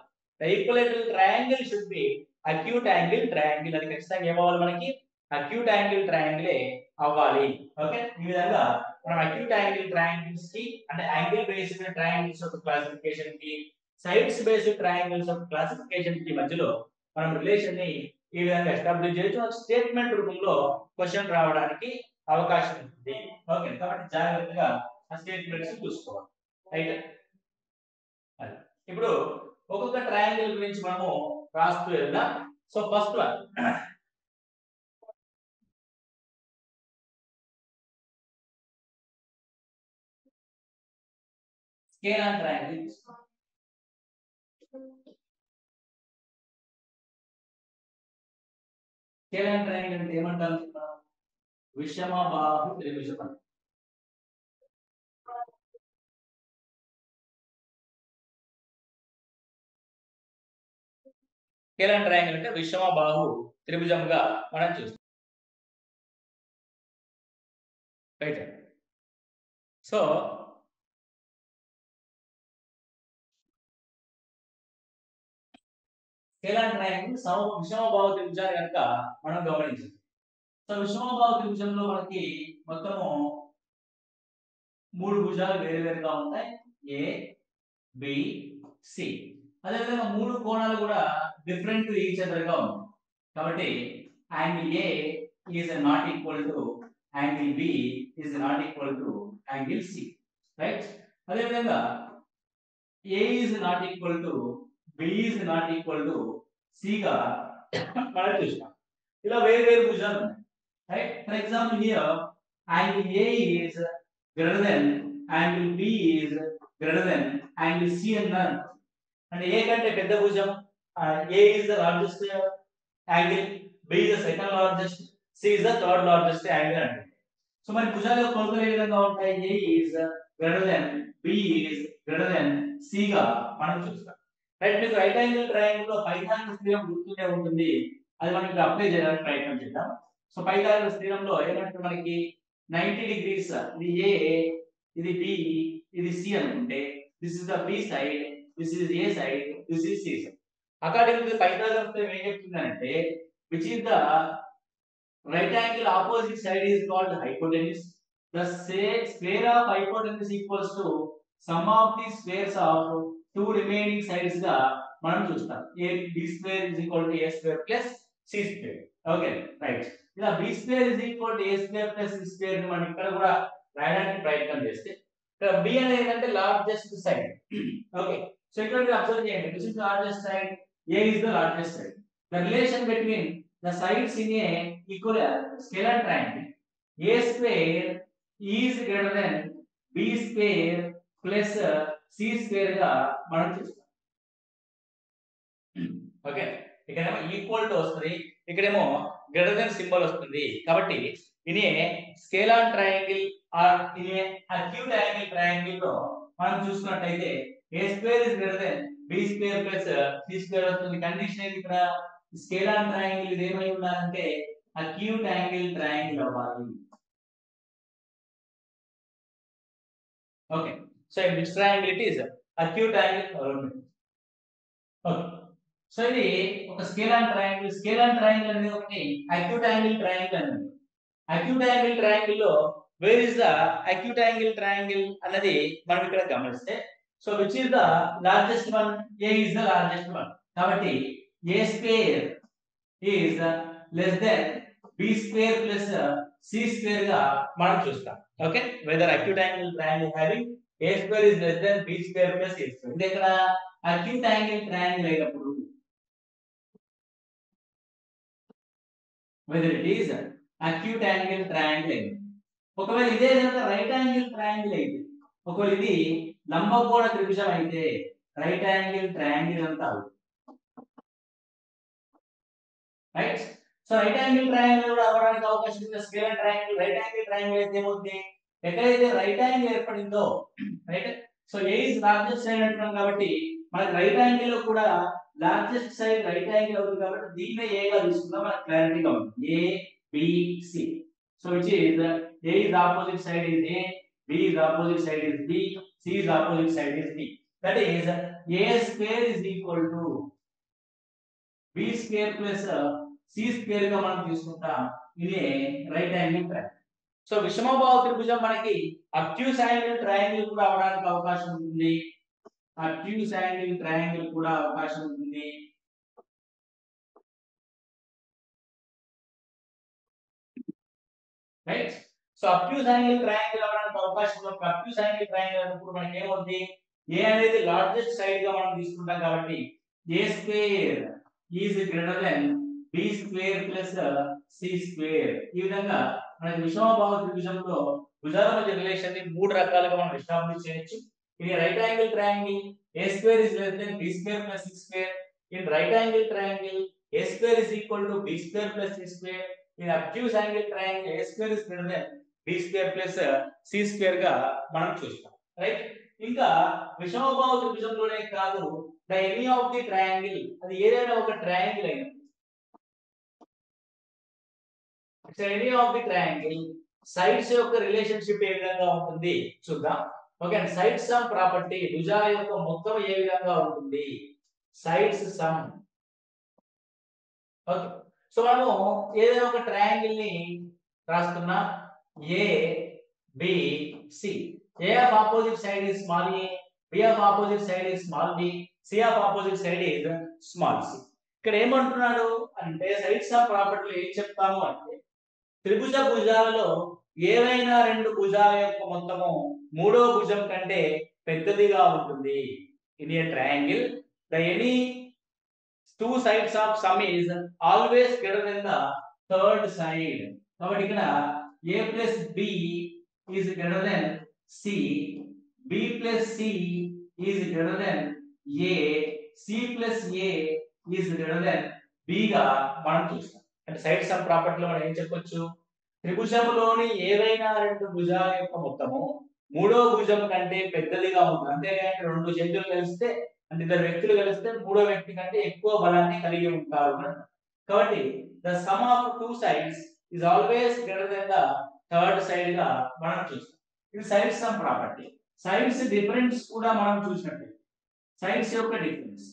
Equilateral triangle should be acute angle triangle. అది ఖచ్చితంగా ఏమవ్వాలి మనకి? అక్యూట్ యాంగిల్ ట్రయాంగిలే అవ్వాలి. ఓకే, ఈ విధంగా మనం అక్యూట్ యాంగిల్ ట్రయాంగిల్స్ కి అంటే యాంగిల్ బేస్డ్ ట్రయాంగిల్స్ యొక్క క్లాసిఫికేషన్ కి, సైడ్స్ బేస్డ్ ట్రయాంగిల్స్ యొక్క క్లాసిఫికేషన్ కి మధ్యలో మనం రిలేషన్ ని ఈ విధంగా ఎస్టాబ్లిష్ చేయొచ్చు. స్టేట్మెంట్ రూపంలో క్వశ్చన్ రావడానికి అవకాశం ఉంటుంది. ఓకే, కాబట్టి జాగ్రత్తగా ఆ స్టేట్మెంట్స్ చూసుకోవాలి. రైట్. ఇప్పుడు ఒక్కొక్క ట్రయాంగిల్ గురించి మనము రాస్తూ వెళ్దాం. So first one scalar triangle. Scale and triangle అంటే ఏమంటాం మనం? విషమ బాహు త్రిభుజం అని. స్కేల్ అండ్ ట్రయాంగిల్ అంటే విషమ బాహు త్రిభుజంగా మనం చూస్తాం. Right. So scalene triangle విషమ బాహు త్రిభుజాన్ని కనుక మనం గమనించాలి. సో విషమ బాహు త్రిభుజంలో మనకి మొత్తము 3 భుజాలు వేరువేరుగా ఉంటాయి. ఏ, బి, సి. అదేవిధంగా 3 కోణాలు కూడా డిఫరెంట్ ఈచ్ అదర్ గా ఉంటాయి. కాబట్టి angle A is not equal to angle B is not equal to angle C. Right. అదేవిధంగా A is not equal to B is not equal to C గా మనం చూస్తాం. ఇలా వేరు వేరు భుజాలు ఉన్నాయి. Right. For example here angle A is greater than angle B is greater than angle C అన్నారు. అంటే ఏ కంటే పెద్ద భుజం, A is the largest angle, B is the second largest, C is the third largest angle అంటే. సో మరి భుజాల యొక్క కొలతలు ఏ విధంగా ఉంటాయి? A is greater than, B is greater than C గా మనం చూస్తాం. రైట్. మీకు రైట్ యాంగిల్ ట్రయాంగిల్ లో పైథాగరస్ థీరం గుర్తునే ఉంటుంది. అది మనం ఇక్కడ అప్లై చేయడానికి ప్రయత్నం చేద్దాం. సో పైథాగరస్ థీరంలో ఏమంటే మనకి 90 degrees ఇది A, ఇది B, ఇది C అనుకుంటే this is the B side, this is A side, this is C side. According to Pythagoras theorem ఏం చెప్తుందంటే which is the right angle opposite side is called hypotenuse. The square of hypotenuse equals to sum of the squares of two remaining sides గా మనం చూస్తాం. A B square is equal to A square plus C square. Okay right. ఇలా B square is equal to A square plus C square ని మనం ఇక్కడ కూడా రాయడానికి ప్రయత్నం చేస్తే ఇక్కడ B అనేది ఏంటంటే లార్జెస్ట్ సైడ్. ఓకే. సో ఇక్కడ మీరు అబ్జర్వ్ చేయండి. Which is the largest side? A is the largest side. The relation between the sides in a equal scalar triangle A square is greater than B square plus C square గా మనం చూస్తాం. ఓకే. ఇక్కడేమో ఈక్వల్ టు వస్తుంది, ఇక్కడేమో గ్రేటర్ దెన్ సింబల్ వస్తుంది. కాబట్టి in a scalar triangle or in a acute angle triangle లో మనం చూసుకున్నట్లయితే A square is greater than B square plus C square వస్తుంది. కండిషన్ ఏంటి ఇక్కడ? స్కేలార్ ట్రయాంగిల్ ఇది ఏమై ఉండాలంటే అక్యూట్ యాంగిల్ ట్రయాంగిల్ అవ్వాలి. Okay. So in which triangle it is acute angle. Okay. So ఇది ఒక స్కేలార్ ట్రయాంగిల్. స్కేలార్ ట్రయాంగిల్ అనేది ఒకటి అక్యూట్ యాంగిల్ ట్రయాంగిల్ అనేది. అక్యూట్ యాంగిల్ ట్రయాంగిల్ లో where is the acute angle triangle అన్నది మనం ఇక్కడ గమనిస్తే so which is the largest one? A is the largest one. కాబట్టి A square is less than B square plus C square గా మనం చూస్తాం. Okay. Whether acute angle triangle having A square is less than B square plus C square. ఇది ఇక్కడ అక్యూట్ యాంగిల్ ట్రయాంగిల్ అయినప్పుడు whether it is acute angle triangle. ఒకవేళ ఇదే కనుక రైట్ యాంగిల్ ట్రయాంగిల్ అయితే, ఒకవేళ ఇది లంబకోణ త్రిభుజం అయితే రైట్ యాంగిల్ ట్రయాంగిల్ అంటారు. Right. So right angle triangle కూడా అవడానికి అవకాశం ఉంది. Scalene triangle right angle triangle అయితే ఏమవుతుంది? ఎక్కడైతే రైట్ యాంగిల్ ఏర్పడిందో, right. So A is largest side అంటున్నాం కాబట్టి మనకి రైట్ యాంగిల్ లో కూడా లార్జెస్ట్ సైడ్ రైట్ యాంగిల్ అవుతుంది కాబట్టి దీన్నే ఏ గా తీసుకుందాం. మనకి క్లారిటీగా ఉంటుంది. A B C. So which is A is opposite side is A, B is opposite side is B, C is opposite side is D. That is A square is equal to B square plus C square గా మనం తీసుకుంటాం. ఇది రైట్ యాంగిల్ ట్రయాంగిల్. సో విషమబాహు త్రిభుజం మనకి అబ్ట్యూస్ యాంగిల్ ట్రయాంగిల్ కూడా అవడానికి అవకాశం ఉంటుంది. అబ్ట్యూస్ యాంగిల్ ట్రయాంగిల్ కూడా అవకాశం ఉంటుంది. Right. So obtuse angle triangle అవడానికి అవకాశం ఉంది. అబ్ట్యూస్ యాంగిల్ ట్రయాంగిల్ అన్నప్పుడు మనకి ఏమవుతుంది? A అనేది లార్జెస్ట్ సైడ్ గా మనం తీసుకుంటాం కాబట్టి A square is greater then B square plus C square. ఈ విధంగా మనకి విషమబాహు త్రిభుజంలో భుజాల మధ్య రిలేషన్ ని 3 రకాలుగా మనం ఎస్టాబ్లిష్ చేయొచ్చు. In a right angle triangle, A square is less than B square plus C square. In right angle triangle, a square is equal to b square plus c square. In obtuse angle triangle a square is greater than b square plus c square గా మనం చూస్తాం, రైట్. ఇంకా విషమభావ త్రిభుజంలోనే కాదు, the any of the triangle, అది ఏదైనా ఒక ట్రయాంగిల్ అయినా, any of the triangle sides యొక్క రిలేషన్షిప్ ఏ విధంగా ఉంటుంది చూద్దాం. ఓకే, సైడ్ సమ్ ప్రాపర్టీ, భుజాల యొక్క మొత్తం ఏ విధంగా ఉంటుంది, సైడ్స్ సమ్. ఓకే, సో మనము ఏదైనా ఒక ట్రయాంగిల్ ని రాస్తున్నా, A B C, A of opposite side is small A, B of opposite side is small B, C of opposite side is small C. ఇక్కడ ఏమంటున్నాడు అంటే సైడ్ సమ్ ప్రాపర్టీలో ఏం చెప్తాము అంటే, త్రిభుజ భుజాలలో ఏవైనా రెండు భుజాల యొక్క మొత్తము మూడో భుజం కంటే పెద్దదిగా ఉంటుంది. In a triangle the any two sides of sum is always greater than the third side. కాబట్టి ఇక్కడ a plus b is greater than c, b plus c is greater than a, c plus a is greater than b గా మనం చూస్తాం. అంటే సైడ్ సమ్ ప్రాపర్టీలో మనం ఏం చెప్పొచ్చు, త్రిభుజంలోని ఏవైనా రెండు భుజాల యొక్క మొత్తము మూడో భుజం కంటే పెద్దదిగా ఉంటుంది. అంతేగాని రెండు చేతులు కలిస్తే, అంటే ఇద్దరు వ్యక్తులు కలిస్తే మూడో వ్యక్తి కంటే ఎక్కువ బలాన్ని కలిగి ఉంటారు. కాబట్టి the sum of two sides is always greater than the third side గా మనం చూస్తాం. ఇది side some property. Sides difference కూడా మనం చూసినట్టు, సైడ్స్ యొక్క డిఫరెన్స్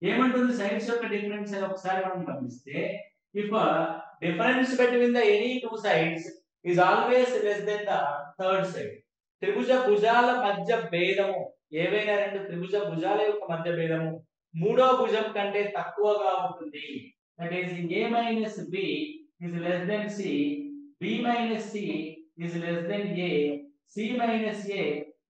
ఏమంటుంది, సైడ్స్ యొక్క డిఫరెన్స్ అని ఒకసారి మనం గమనిస్తే, if difference between the any two sides is always less than the third side. త్రిభుజ భుజాల మధ్య భేదము, ఏవైనా రెండు త్రిభుజ భుజాల యొక్క మధ్య భేదము మూడో భుజం కంటే తక్కువగా ఉంటుంది. That is a minus b is less than c, b minus c is less than a, c minus a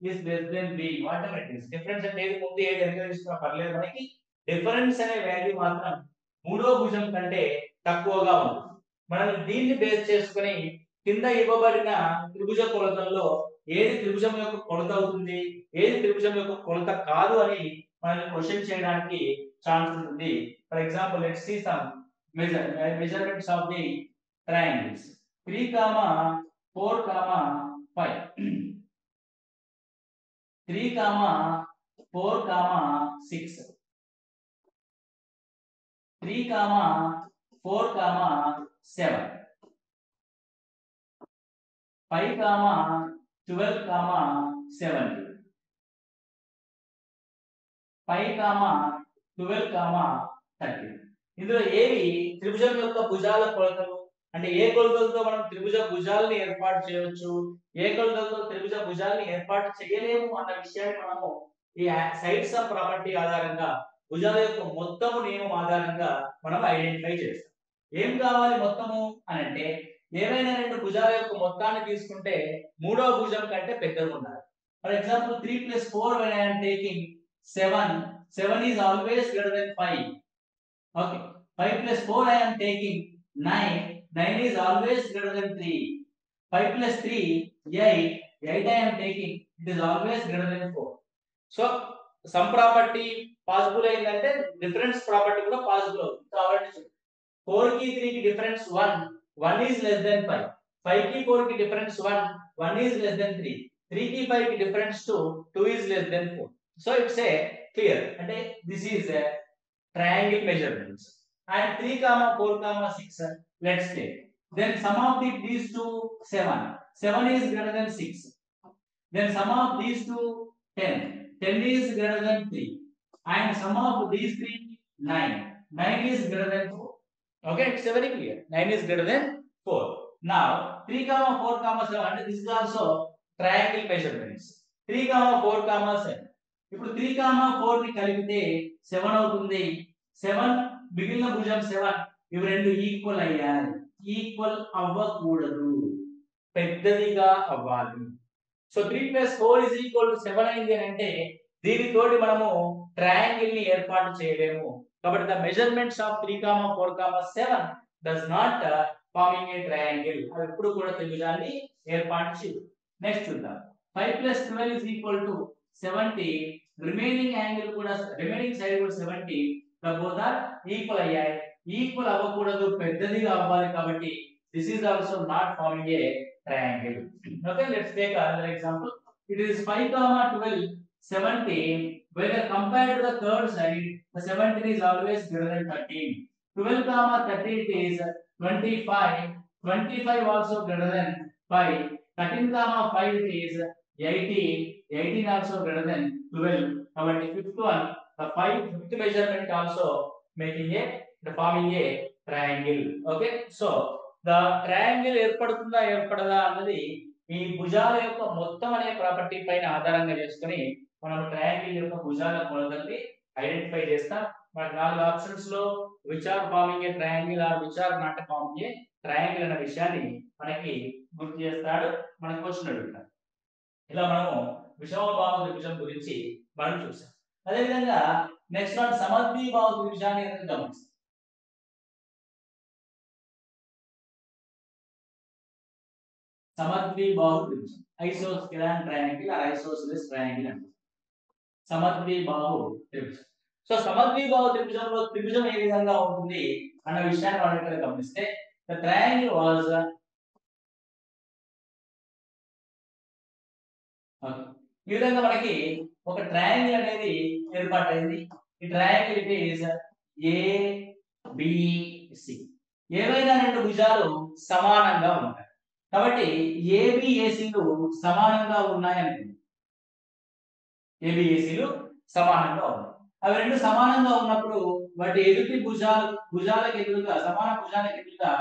is less than b. What ever it is, difference అంటే ఏది ముందు ఏది వెనక తీసుకున్నా పర్లేదు, మనకి డిఫరెన్స్ అనే వాల్యూ మాత్రం మూడో భుజం కంటే తక్కువగా ఉంటుంది. మనం దీన్ని బేస్ చేసుకుని కింద ఇవ్వబడిన త్రిభుజ కొలతల్లో ఏది త్రిభుజం యొక్క కొలత అవుతుంది, ఏది త్రిభుజం యొక్క కొలత కాదు అని మనం క్వశ్చన్ చేయడానికి ఛాన్స్ ఉంటుంది. For example let's see some measurements of the triangles 3, 4, 5. 3, 4, 6. 3, 4, 7. 5, 12, 70. 5, 12, 30. ఇందులో ఏవి త్రిభుజం యొక్క భుజాల కొలతలు, అంటే ఏ కొలతలతో మనం త్రిభుజ భుజాలని ఏర్పాటు చేయవచ్చు, ఏ కొలతలతో త్రిభుజ భుజాలని ఏర్పాటు చేయలేము అన్న విషయాన్ని మనము ఈ సైడ్ సమ్ ప్రాపర్టీ ఆధారంగా, భుజాల యొక్క మొత్తము నియమం ఆధారంగా మనం ఐడెంటిఫై చేస్తాం. ఏం కావాలి మొత్తము అని అంటే, ఏవైనా రెండు భుజాల యొక్క మొత్తాన్ని తీసుకుంటే మూడో భుజం కంటే పెద్దగా ఉండాలి. For example 3 plus 4 when I am taking 7, 7 is always greater than 5. Okay, 5 plus 4 I am taking 9, 9 is always greater than 3. 5 plus 3 8, 8 I am taking, it is always greater than 4. So some property possible అయిందంటే డిఫరెన్స్ ప్రాపర్టీ కూడా పాసిబుల్ అవుతుంది. కాబట్టి 4 కి 3 కి డిఫరెన్స్ 1 is less than 5. 5 కి 4 కి డిఫరెన్స్ 1 is less than 3. 3 కి 5 కి difference 2 is less than 4. So it's a clear, అంటే this is a triangle measurements. And 3, 4, 6 let's take. Then sum of these two 7. 7 is greater than 6. Then sum of these two 10. 10 is greater than 3. And sum of these three 9. 9 is greater than 4. Okay, it's very clear. 9 is greater than 4. Now 3, 4, 7, and this is also triangle measurements. 3, 4, 7. ఇప్పుడు 3, 4 ని కలిపితే 7 అవుతుంది. 7 మిగిలిన భుజం 7, ఇవి రెండు ఈక్వల్ అయ్యాయి. ఈక్వల్ అవ్వకూడదు, పెద్దదిగా అవ్వాలి. So 3 plus 4 is equal to 7 అయింది అంటే దీనితోటి మనము ట్రయాంగిల్ ని ఏర్పాటు చేయలేము. కాబట్టి the measurements of 3, 4, 7 does not forming a triangle. అది ఎప్పుడు కూడా త్రిభుజాన్ని ఏర్పాటు చేయదు. నెక్స్ట్ చూద్దాం. 5 plus 12 is equal to 70. Remaining angle కూడా, రిమైనింగ్ సైడ్ కూడా 70. both are equal అయ్యాయి. ఈక్వల్ అవ్వకూడదు, పెద్దదిగా అవ్వాలి కాబట్టి this is also not forming a triangle. Okay, let's take another example. It is 5, 12, 17. Whether compared to the third side, the 17 is always greater than 13. 12, 13 is 25. 25 also greater than 5. 13, 5 is 18. 18 also greater than 12. Our fifth one, the fifth measurement also making the forming a triangle. Okay, so the triangle ఏర్పడుతుందా ఏర్పడదా అన్నది ఈ భుజాల యొక్క మొత్తం అనే ప్రాపర్టీ పైన ఆధారంగా చేసుకొని మనం ట్రయాంగిల్ యొక్క భుజాల కొలతల్ని ఐడెంటిఫై చేస్తాం. మనకి 4 ఆప్షన్స్ లో which are forming a triangle or which are not forming a triangle అనే విషయాన్ని మనకి గుర్తు చేస్తాడు, మన క్వశ్చన్ అడుగుతాడు. ఇలా మనము విషమబాహు త్రిభుజం గురించి మనం చూసాం. అదే విధంగా నెక్స్ట్ వన్ సమద్విబాహు త్రిభుజాన్ని గమనిస్తాం. సమద్విబాహు త్రిభుజం, ఐసోస్కిలాన్ ట్రయాంగిల్ ఆర్ ఐసోసిలిస్ ట్రయాంగిల్ అంటారు. సమద్విబాహు త్రిభుజం. సో సమద్విబాహు త్రిభుజంలో త్రిభుజం ఏ విధంగా ఉంటుంది అన్న విషయాన్ని మనం ఇక్కడ గమనిస్తే, ద ట్రయాంగిల్ వాజ్ ఈ విధంగా మనకి ఒక ట్రయాంగిల్ అనేది ఏర్పాటైంది. ఈ ట్రయాంగిల్ ఇట్ ఈస్ ఏబిసి. ఏవైనా రెండు భుజాలు సమానంగా ఉంటాయి కాబట్టి ఏబిఏసిలు సమానంగా ఉన్నాయనుకోండి, ఏబిఏసిలు సమానంగా ఉన్నాయి. అవి రెండు సమానంగా ఉన్నప్పుడు వాటి ఎదుటి భుజాలకు ఎదురుగా సమాన భుజాలకు ఎదురుగా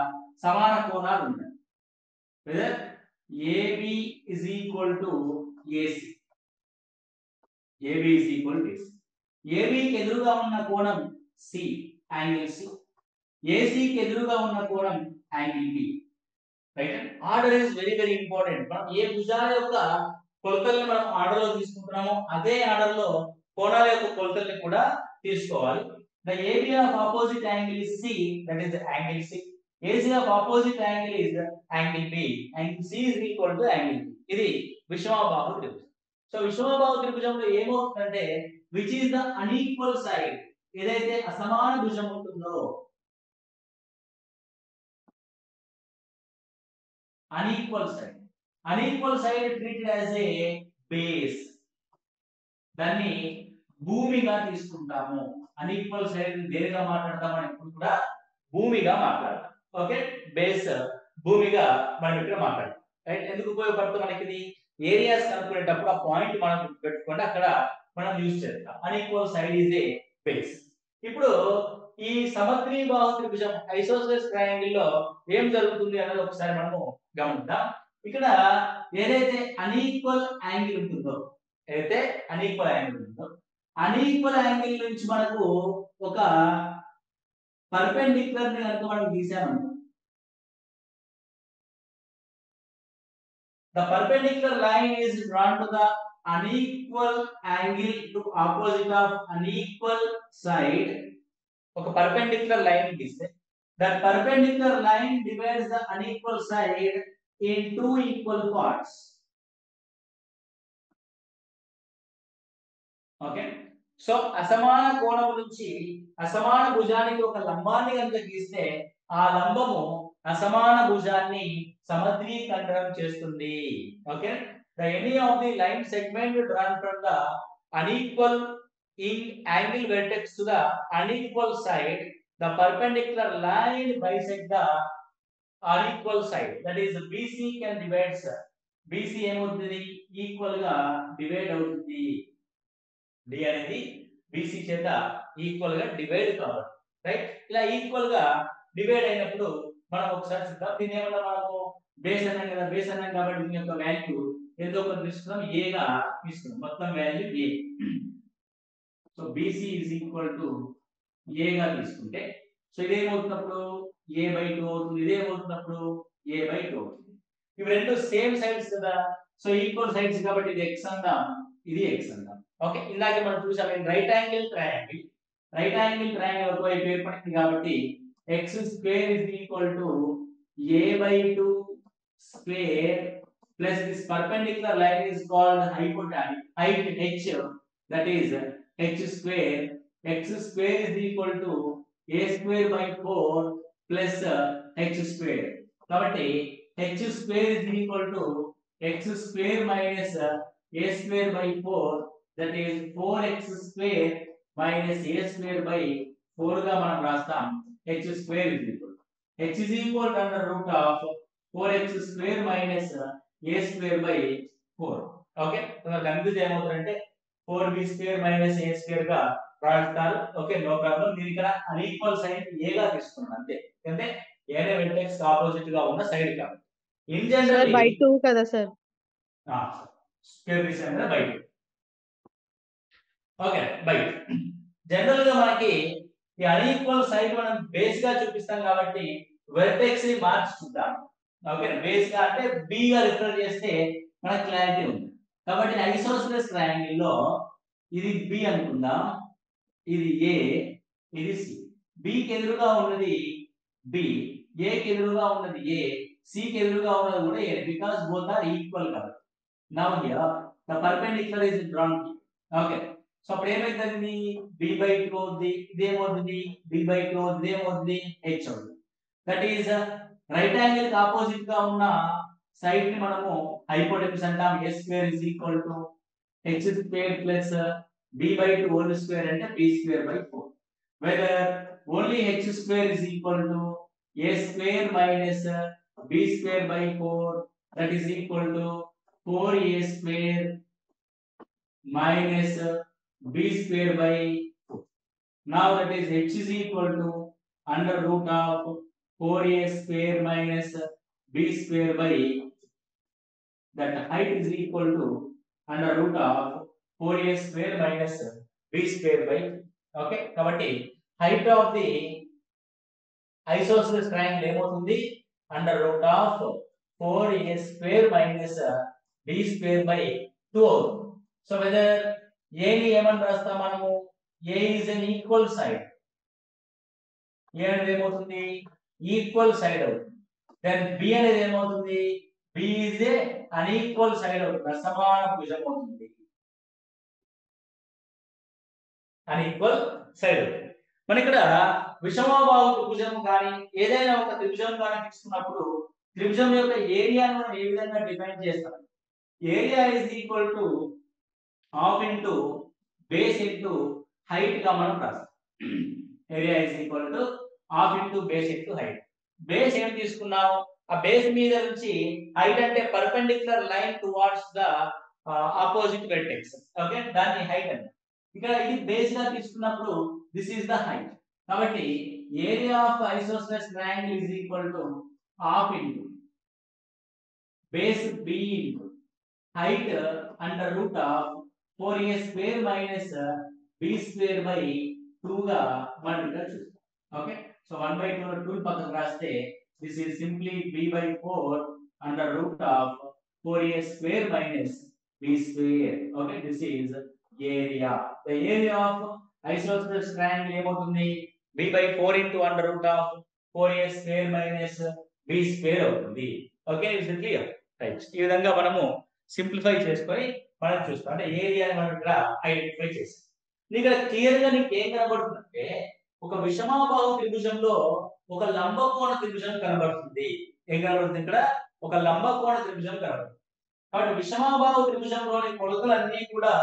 సమాన కోణాలు ఉంటాయి. Whether AB is equal to AC, AB is equal to AC. ఏబికి ఎదురుగా ఉన్న కోణం సి, యాంగిల్ సి. ఏసీకి ఎదురుగా ఉన్న కోణం angle B. Right, order is very very important. మనం ఏ భుజాల యొక్క కొలతల్ని మనం ఆర్డర్ లో తీసుకుంటున్నామో అదే ఆర్డర్ లో కోణాల యొక్క కొలతల్ని కూడా తీసుకోవాలి. The AB of opposite angle is C, that is the angle C. AC of opposite angle is angle B. Angle C is equal to angle B. ఇది విషమబాహు త్రిభుజం. సో విషమబాహు త్రిభుజంలో ఏమవుతుందంటే which is the unequal side, ఏదైతే అసమాన భుజం ఉంటుందో unequal side treated as a base, దాన్ని భూమిగా తీసుకుంటాము. అన్ఈక్వల్ సైడ్ దేనిగా మాట్లాడతాం మనం ఇప్పుడు కూడా భూమిగా మాట్లాడతాం. ఓకే, బేస్ భూమిగా మనం ఇక్కడ మాట్లాడతాం. రైట్, ఎందుకు ఉపయోగపడుతుంది మనకి ఇది? ఏరియాస్ కనుక్కునేటప్పుడు ఆ పాయింట్ మనం పెట్టుకుంటే అక్కడ మనం యూజ్ చేస్తాం. Unequal side is a base. ఇప్పుడు ఈ సమద్విబాహు త్రిభుజం ఐసోసిలిస్ ట్రయాంగిల్ లో ఏం జరుగుతుంది అన్నది ఒకసారి మనము గమనిద్దాం. ఇక్కడ ఏదైతే అన్ఈక్వల్ యాంగిల్ ఉంటుందో, అన్ఈక్వల్ యాంగిల్ నుంచి మనకు ఒక పర్పెండిక్యులర్ ని కనుక మనం గీసాము, the perpendicular line is drawn to the unequal angle to opposite of unequal side. ఒక perpendicular line గీస్తే that perpendicular line divides the unequal side in two equal parts. Okay, so అసమాన కోణం నుంచి అసమాన భుజానికి ఒక లంబాన్ని కనుక గీస్తే ఆ లంబము అసమాన భుజాన్ని సమద్విఖండనం చేస్తుంది. Okay, the any of the line segment drawn from the unequal in angle vertex to the unequal side, the perpendicular line bisect the unequal side, that is BC can divide, BC ఏమవుతుంది? ఈక్వల్ గా డివైడ్ అవుతుంది. D అనేది BC చేత ఈక్వల్ గా డివైడ్ కావాలి. రైట్, ఇలా ఈక్వల్ గా డివైడ్ అయినప్పుడు మనం ఒకసారి చూద్దాం. దీని ఏమన్నా మనము బేస్ అన్నాం కదా, బేస్ అన్నాం కాబట్టి దీని యొక్క వాల్యూ ఏదో ఒకటి తీసుకుందాం, a గా తీసుకుందాం. మొత్తం value a. So BC is equal to a గా తీసుకుంటే సో ఇదేమవుతున్నప్పుడు a/2 అవుతుంది, ఇదేమవుతున్నప్పుడు a/2 అవుతుంది. ఇవి రెండు సేమ్ సైడ్స్ కదా, సో ఈక్వల్ సైడ్స్ కాబట్టి ఇది x అందాం, ఇది x అందాం. ఓకే, ఇందాక మనం చూసాం రైట్ యాంగిల్ ట్రయాంగిల్ ఒకవైపు ఏర్పడింది కాబట్టి x square is equal to a/2 square plus this perpendicular line is called hypotenuse, height h, that is h square. X square is equal to a square by 4 plus h square. కాబట్టి h square is equal to x square minus a square by 4, that is 4x square minus a square by 4 గా మనం రాస్తాం. h square is equal to h is equal to under root of 4x square minus a square by 4. Okay, confuse ఏమవుతుందంటే 4b square minus a square గా రాస్తారు. Okay, no problem. నేను ఇక్కడ అన్ఈక్వల్ సైడ్ ఏ గా తీసుకున్నాను అంతే. అంటే ఏనే వెర్టెక్స్ ఆపోజిట్ గా ఉన్న సైడ్ కాబట్టి ఇన్ సార్ జనరల్ బై 2 కదా సార్. స్క్వేర్ తీసేయండి బై 2. Okay, by 2. జనరల్ గా మనకి ఈ అన్ఈక్వల్ సైడ్ మనం బేస్ గా చూపిస్తాం కాబట్టి వెర్టెక్స్ ని మార్చి చూద్దాం. ఓకే, బేస్ గా అంటే b గా రిఫర్ చేస్తే మనకి క్లారిటీ ఉంది. కాబట్టి ఐసోసెలస్ ట్రయాంగిల్ లో ఇది b అనుకుందాం, ఇది a, ఇది c. b కి ఎదురుగా ఉన్నది b, a కి ఎదురుగా ఉన్నది a, c కి ఎదురుగా ఉన్నది కూడా a, because both are equal కాబట్టి. Now here the perpendicular is drawn. Okay, so అప్పుడు ఏమైతుంది, b by 2 అవుతుంది, ఇదేమవుతుంది b by 2 అవుతుంది, ఇదేమవుతుంది h అవుతుంది. దట్ ఈస్ రైట్ యాంగిల్ కి ఆపోజిట్ గా ఉన్న సైడ్ ని మనము హైపోటెన్యూస్ అంటాం. a square is equal to h square plus b by 2 whole square అంటే b square by 4. Whether only h square is equal to a square minus b square by 4, that is equal to 4a square minus b square by 4. Now that is h is equal to under root of 4a square minus b square by, that height is equal to under root of 4a square minus b square by 2. Okay, కాబట్టి height of the isosceles triangle ఏమవుతుంది, under root of 4a square minus b square by 2 అవుతుంది. సో వెదర్ a ని ఏమని రాస్తాం మనము, a is an equal side. a అనేది ఏమవుతుంది, ఈక్వల్ సైడ్ అవుతుంది. దెన్ b అనేది ఏమవుతుంది, b is a unequal side అవుతుంది, అసమాన భుజం అవుతుంది, అన్ఈక్వల్ సైడ్ అవుతుంది. మన ఇక్కడ విషమబాహు త్రిభుజం కానీ ఏదైనా ఒక త్రిభుజం కానీ తీసుకున్నప్పుడు త్రిభుజం యొక్క ఏరియాను మనం ఏ విధంగా డిఫైన్ చేస్తాం, area is equal to half into base into height గా మనం రాస్తాం. Area is equal to half into base into height. Base ఏం తీసుకున్నాం, ఆ బేస్ మీద నుంచి హైట్ అంటే perpendicular line towards the opposite vertex. Okay, దాన్ని హైట్ అంటారు. ఇక్కడ ఇది బేస్ గా తీసుకున్నప్పుడు దిస్ ఈస్ ద హైట్. కాబట్టి area of isosceles triangle is equal to half into base b into height under root of 4a square minus b square by 2 గా మనం ఇక్కడ చూస్తాం. ఓకే, సో 1/2 2 పక్కన రాస్తే this is simply b by 4 under root of 4a square minus b square. Okay, this is area. The area of isosceles triangle ఏమవుతుంది, b by 4 into under root of 4a square minus b square అవుతుంది. Okay, is it clear? Right, ఈ విధంగా మనము సింప్లిఫై చేసుకొని మనం చూస్తాం. అంటే ఏరియాని మనం ఇక్కడ ఐడెంటిఫై చేస్తాం. ఇక్కడ క్లియర్ గా నీకు ఏం కనబడుతుందంటే ఒక విషమబాహు త్రిభుజంలో ఒక లంబకోణ త్రిభుజం కనబడుతుంది. ఏం కనబడుతుంది, ఇక్కడ ఒక లంబకోణ త్రిభుజం కనబడుతుంది. కాబట్టి విషమబాహు త్రిభుజంలోని కొలతలన్నీ కూడా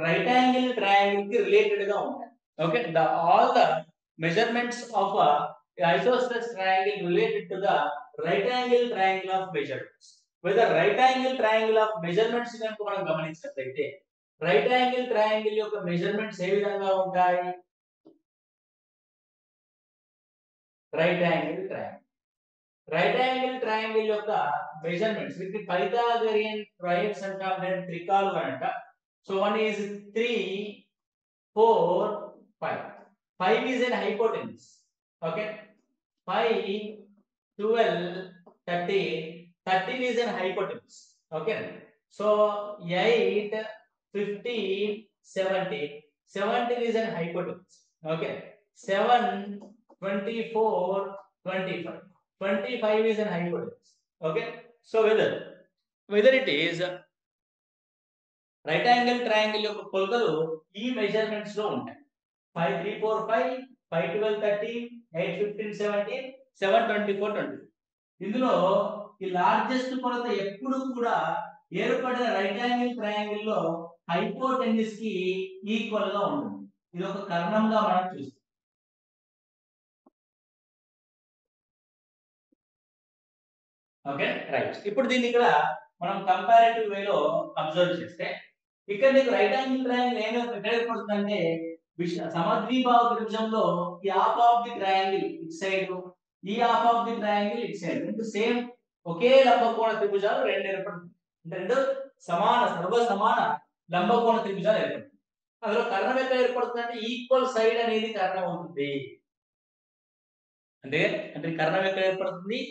రైట్ యాంగిల్ ట్రయాంగిల్ కి రిలేటెడ్ గా ఉంటాయి. Okay, all the measurements of isosceles triangle related to the right angle triangle of measurements. Whether right angle triangle of measurements కనుక మనం గమనించినట్లయితే రైట్ యాంగిల్ ట్రయాంగిల్ యొక్క మెజర్మెంట్స్ ఏ విధంగా ఉంటాయి, రైట్ యాంగిల్ ట్రయాంగిల్ యొక్క మెజర్మెంట్స్ విత్ పైథాగోరియన్ ట్రయాంగిల్స్ అంటాం, అంటే త్రికాలు అంట. So one is 3 4 5. 5 is an hypotenuse. Okay, 5 12 13 13 is an hypotenuse. Okay, so 8 15 17 17 is an hypotenuse. Okay, 7 24 25 25 is an hypotenuse. Okay, so whether it is right angle triangle యొక్క కొలతలు ఈ మెజర్మెంట్స్ లో ఉంటాయి. 5 3 4 5 5 12 13 8 15 17 7 24 20. ఇందులో ఈ లార్జెస్ట్ కొలత ఎప్పుడు కూడా ఏర్పడిన రైట్ యాంగిల్ ట్రయాంగిల్ లో హైపోటెన్యూస్ కి ఈక్వల్ గా ఉంటుంది. ఇది ఒక కర్ణంగా మనం చూస్తాం. Okay right. ఇప్పుడు దీన్ని ఇక్కడ మనం కంపారిటివ్ వేలో అబ్జర్వ్ చేస్తే ఇక్కడ నీకు రైట్ యాంగిల్ ట్రయాంగిల్ ఎక్కడ ఏర్పడుతుందంటే సమద్విబాహు త్రిభుజంలో ఈ half of the triangle it side, ఈ half of the triangle it side రెండు సేమ్ ఒకే లంబకోణ త్రిభుజాలు రెండు ఏర్పడుతుంది. అంటే రెండు సర్వ సమాన లంబకోణ త్రిభుజాలు ఏర్పడుతుంది. అందులో కర్ణం ఎక్కడ ఏర్పడుతుంది అంటే ఈక్వల్ సైడ్ అనేది కర్ణం అవుతుంది. అంటే కర్ణం ఎక్కడ ఏర్పడుతుంది?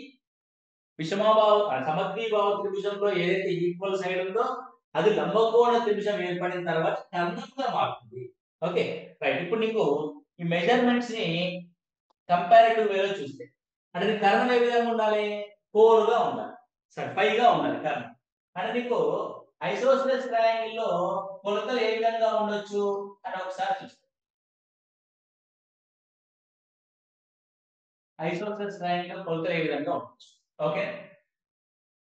సమద్విబాహు త్రిభుజంలో ఏదైతే ఈక్వల్ సైడ్ ఉందో అది లంబకోణ త్రిభుజం ఏర్పడిన తర్వాత కర్ణంగా మారుతుంది. Okay right. ఇప్పుడు నీకు ఈ మెజర్మెంట్స్ ని కంపారిటివ్ వేలో చూస్తే అంటే కర్ణం ఏ విధంగా ఉండాలి? 4 గా ఉండాలి, సారీ 5 గా ఉండాలి కర్ణం. అంటే నీకు ఐసోస్సెలస్ ట్రయాంగిల్ లో కొలతలు ఏ విధంగా ఉండొచ్చు అని ఒకసారి చూస్తే ఐసోస్సెలస్ ట్రయాంగిల్ లో కొలతలు ఏ విధంగా ఉండొచ్చు. ఓకే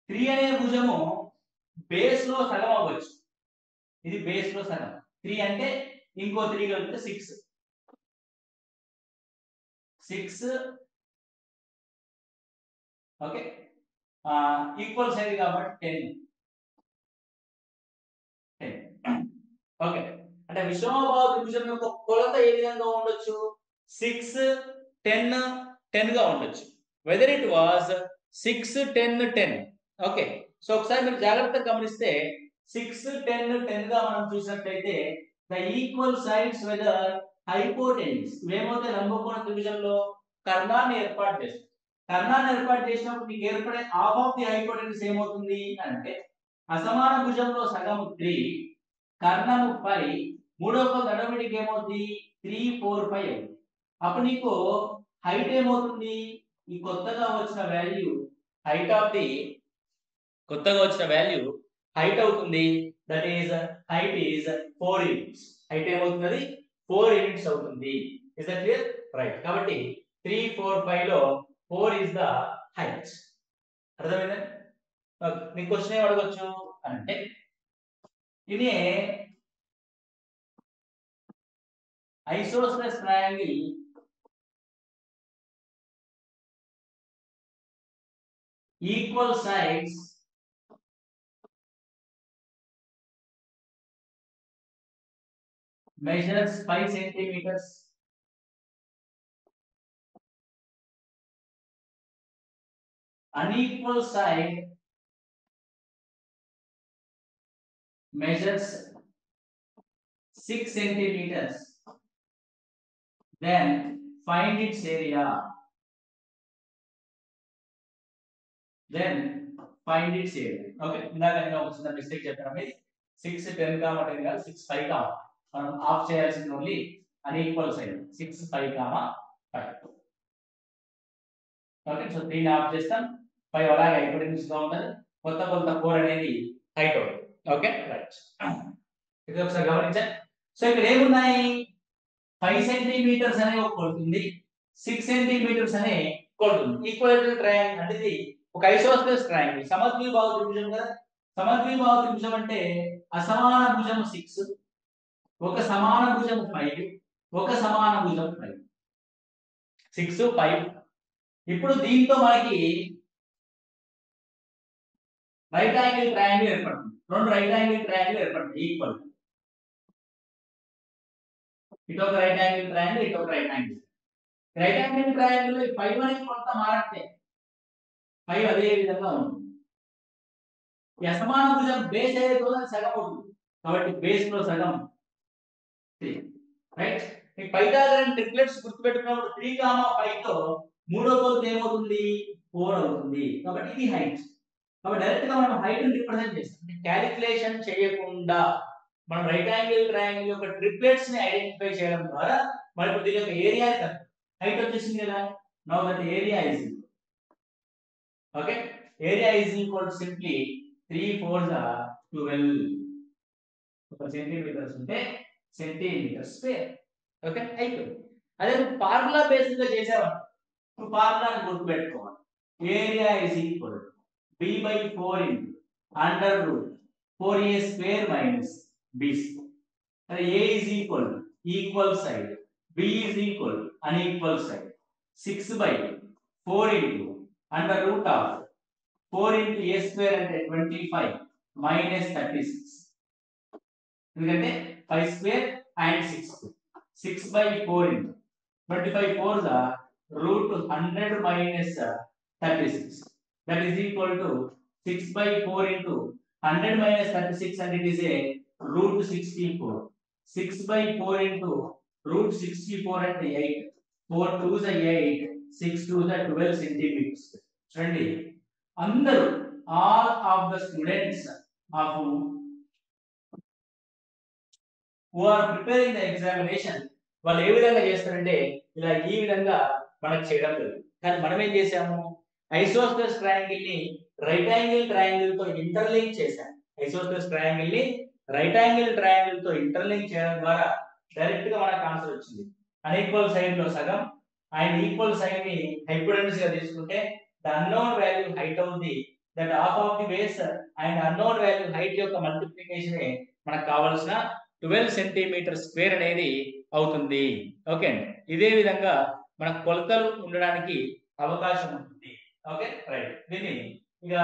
3 అనే భుజము బేస్ లో సగం అవ్వచ్చు. ఇది బేస్ లో సగం. 3 అంటే ఇంకో 3 కలిపితే 6 ఓకే ఈక్వల్ సైడ్ కాబట్టి 10 ఓకే. అంటే విషమబాహు త్రిభుజం యొక్క కొలత ఏ విధంగా ఉండొచ్చు? 6 10 10 గా ఉండొచ్చు. Whether it was 6 10 10. Okay so ఒకసారి మీరు జాగ్రత్తగా గమనిస్తే 6 10 10 గా మనం చూసినట్లయితే the equal sides whether hypotenuse ఏమవుతాయి? లంబకోణ త్రిభుజంలో కర్ణాన్ని ఏర్పాటు చేస్తుంది. కర్ణాన్ని ఏర్పాటు చేసినప్పుడు మీకు ఏర్పడే హాఫ్ ఆఫ్ ది హైపోటెన్యూస్ ఏమవుతుంది అంటే అసమాన భుజంలో సగం 3, కర్ణము 5, మూడో కొలత ఆటోమేటిక్ ఏమవుతుంది? 3 4 5 అవుతుంది. అప్పుడు నీకు హైట్ ఏమవుతుంది? ఈ కొత్తగా వచ్చిన వాల్యూ హైట్ హైట్ అవుతుంది. That is height is 4 units. Height ఏమవుతుంది? 4 యూనిట్స్ అవుతుంది. Is that clear? రైట్. కాబట్టి 3 4 5 లో 4 ఇస్ ద హైట్. అర్థమైందా? నీ క్వశ్చన్ ఏం అడగొచ్చు అంటే ఇదే isosceles triangle equal sides measures 5 centimeters, unequal side measures 6 centimeters, then find its area. Okay, ఇందాక నేను ఒక చిన్న మిస్టేక్ చెప్పాను. 6 10 కామా 10 కాదు 6 5 కామా. మనం ఆఫ్ చేయాల్సింది only unequal side 6 5 comma 5. Okay so 3 ని ఆఫ్ చేస్తాం. 5 అలాగే హైపోటెన్యూస్ గా ఉంటది. కొత్త 4 అనేది హైట్ అవుతుంది. Okay right. ఇది ఒకసారి గమనించండి. సో ఇక్కడ ఏమున్నాయి? 5 సెంటీమీటర్స్ అనే ఒక కొలుతుంది, 6 సెంటీమీటర్స్ అనే కొలుతుంది. ఈక్వలేటరల్ ట్రయాంగిల్ అంటే ఇది ఒక ఐసోస్సెలస్ ట్రయాంగిల్. సమద్విబాహు త్రిభుజం కదా. సమద్విబాహు త్రిభుజం అంటే అసమాన భుజం 6, ఒక సమాన భుజం 5, ఒక సమాన భుజం 5. 6 5. ఇప్పుడు దీంతో మనకి రైట్ యాంగిల్ ట్రయాంగిల్ ఏర్పడుతుంది. రెండు రైట్ యాంగిల్ ట్రయాంగిల్ ఏర్పడుతుంది ఈక్వల్. ఇటు ఒక రైట్ యాంగిల్ ట్రయాంగిల్, ఇటు ఒక right angle. Right angle triangle లో 5 అనేది కొంత మారట్లే, 5 అదే విధంగా ఉంటుంది. ఈ అసమాన భుజం బేస్ ఏదైతే ఉందో అది సగం అవుతుంది. కాబట్టి బేస్ లో సగం 3. రైట్. ఈ పైథాగరన్ ట్రిప్లెట్స్ గుర్తుపెట్టుకున్నప్పుడు 3 5 తో మూడో కొలత ఏమవుతుంది? 4 అవుతుంది. కాబట్టి ఇది హైట్. కాబట్టి డైరెక్ట్ గా మనం హైట్ ని రిప్రజెంట్ చేస్తాం. అంటే క్యాలిక్యులేషన్ చేయకుండా మనం రైట్ యాంగిల్ ట్రయాంగిల్ యొక్క ట్రిప్లెట్స్ ని ఐడెంటిఫై చేయడం ద్వారా మనకు దీని యొక్క ఏరియా హైట్ వచ్చేసింది కదా. Now that area is okay. Area is equal to simply 3 4 12. ఒక సెంటీమీటర్స్ ఉంటే సెంటీమీటర్ స్క్వేర్. ఓకే అయిపోయింది. అదే ఫార్ములా బేస్డ్ గా చేసావా, నువ్వు ఫార్ములాని గుర్తుపెట్టుకోవాలి. Area is equal B by 4 into under root 4a square minus b square. A is equal equal side, B is equal unequal side. 6 by 4 into under root of 4 into a square అంటే 25 minus 36. ఎందుకంటే 5 square and 6 square. 6 by 4 into 25 4 the root 100 minus 36. That is equal to 6 by 4 into 100 minus 36 and it is a root 64. 6 by 4 into root 64 and 8. 4 2s are 8. 6 2s are 12 centimeters. చూడండి అందరూ all of the students of who are preparing the examination వాళ్ళు ఏ విధంగా చేస్తారంటే ఇలా ఈ విధంగా మనకు చేయడం లేదు. కానీ మనం ఏం చేసాము, ఐసోస్సెలస్ ట్రయాంగిల్ ని రైట్ యాంగిల్ ట్రయాంగిల్ తో ఇంటర్లింక్ చేశాం. ఐసోస్సెలస్ ట్రయాంగిల్ ని రైట్ యాంగిల్ ట్రయాంగిల్ తో ఇంటర్లింక్ చేయడం ద్వారా డైరెక్ట్ గా మనకు ఆన్సర్ వచ్చింది. అన్ఈక్వల్ సైడ్ లో సగం అండ్ ఈక్వల్ సైడ్ ని హైపోటెన్యూస్ గా తీసుకుంటే ద అన్నోన్ వాల్యూ హైట్ అవుతుంది. That half of the base and unknown value height యొక్క మల్టిప్లికేషన్ మనకు కావాల్సిన 12 సెంటీమీటర్ స్క్వేర్ అనేది అవుతుంది. ఓకే అండి, ఇదే విధంగా మన కొలతలు ఉండడానికి అవకాశం ఉంటుంది. Okay right. దీన్ని ఇక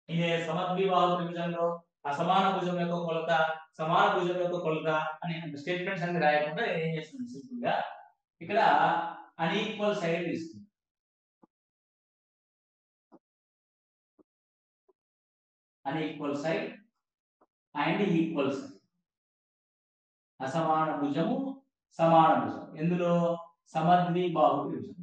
ఇదే సమద్విబాహు త్రిభుజంలో అసమాన భుజం యొక్క కొలత, సమాన భుజం యొక్క కొలత అని స్టేట్మెంట్స్ అన్ని రాయకుండా నేను ఏం చేస్తున్నాను, సింపుల్ గా ఇక్కడ అన్ఈక్వల్ సైడ్ తీసుకుంటాను. Unequal side and equal side, అసమాన భుజము సమాన భుజం, ఎందులో సమద్విబాహు త్రిభుజం.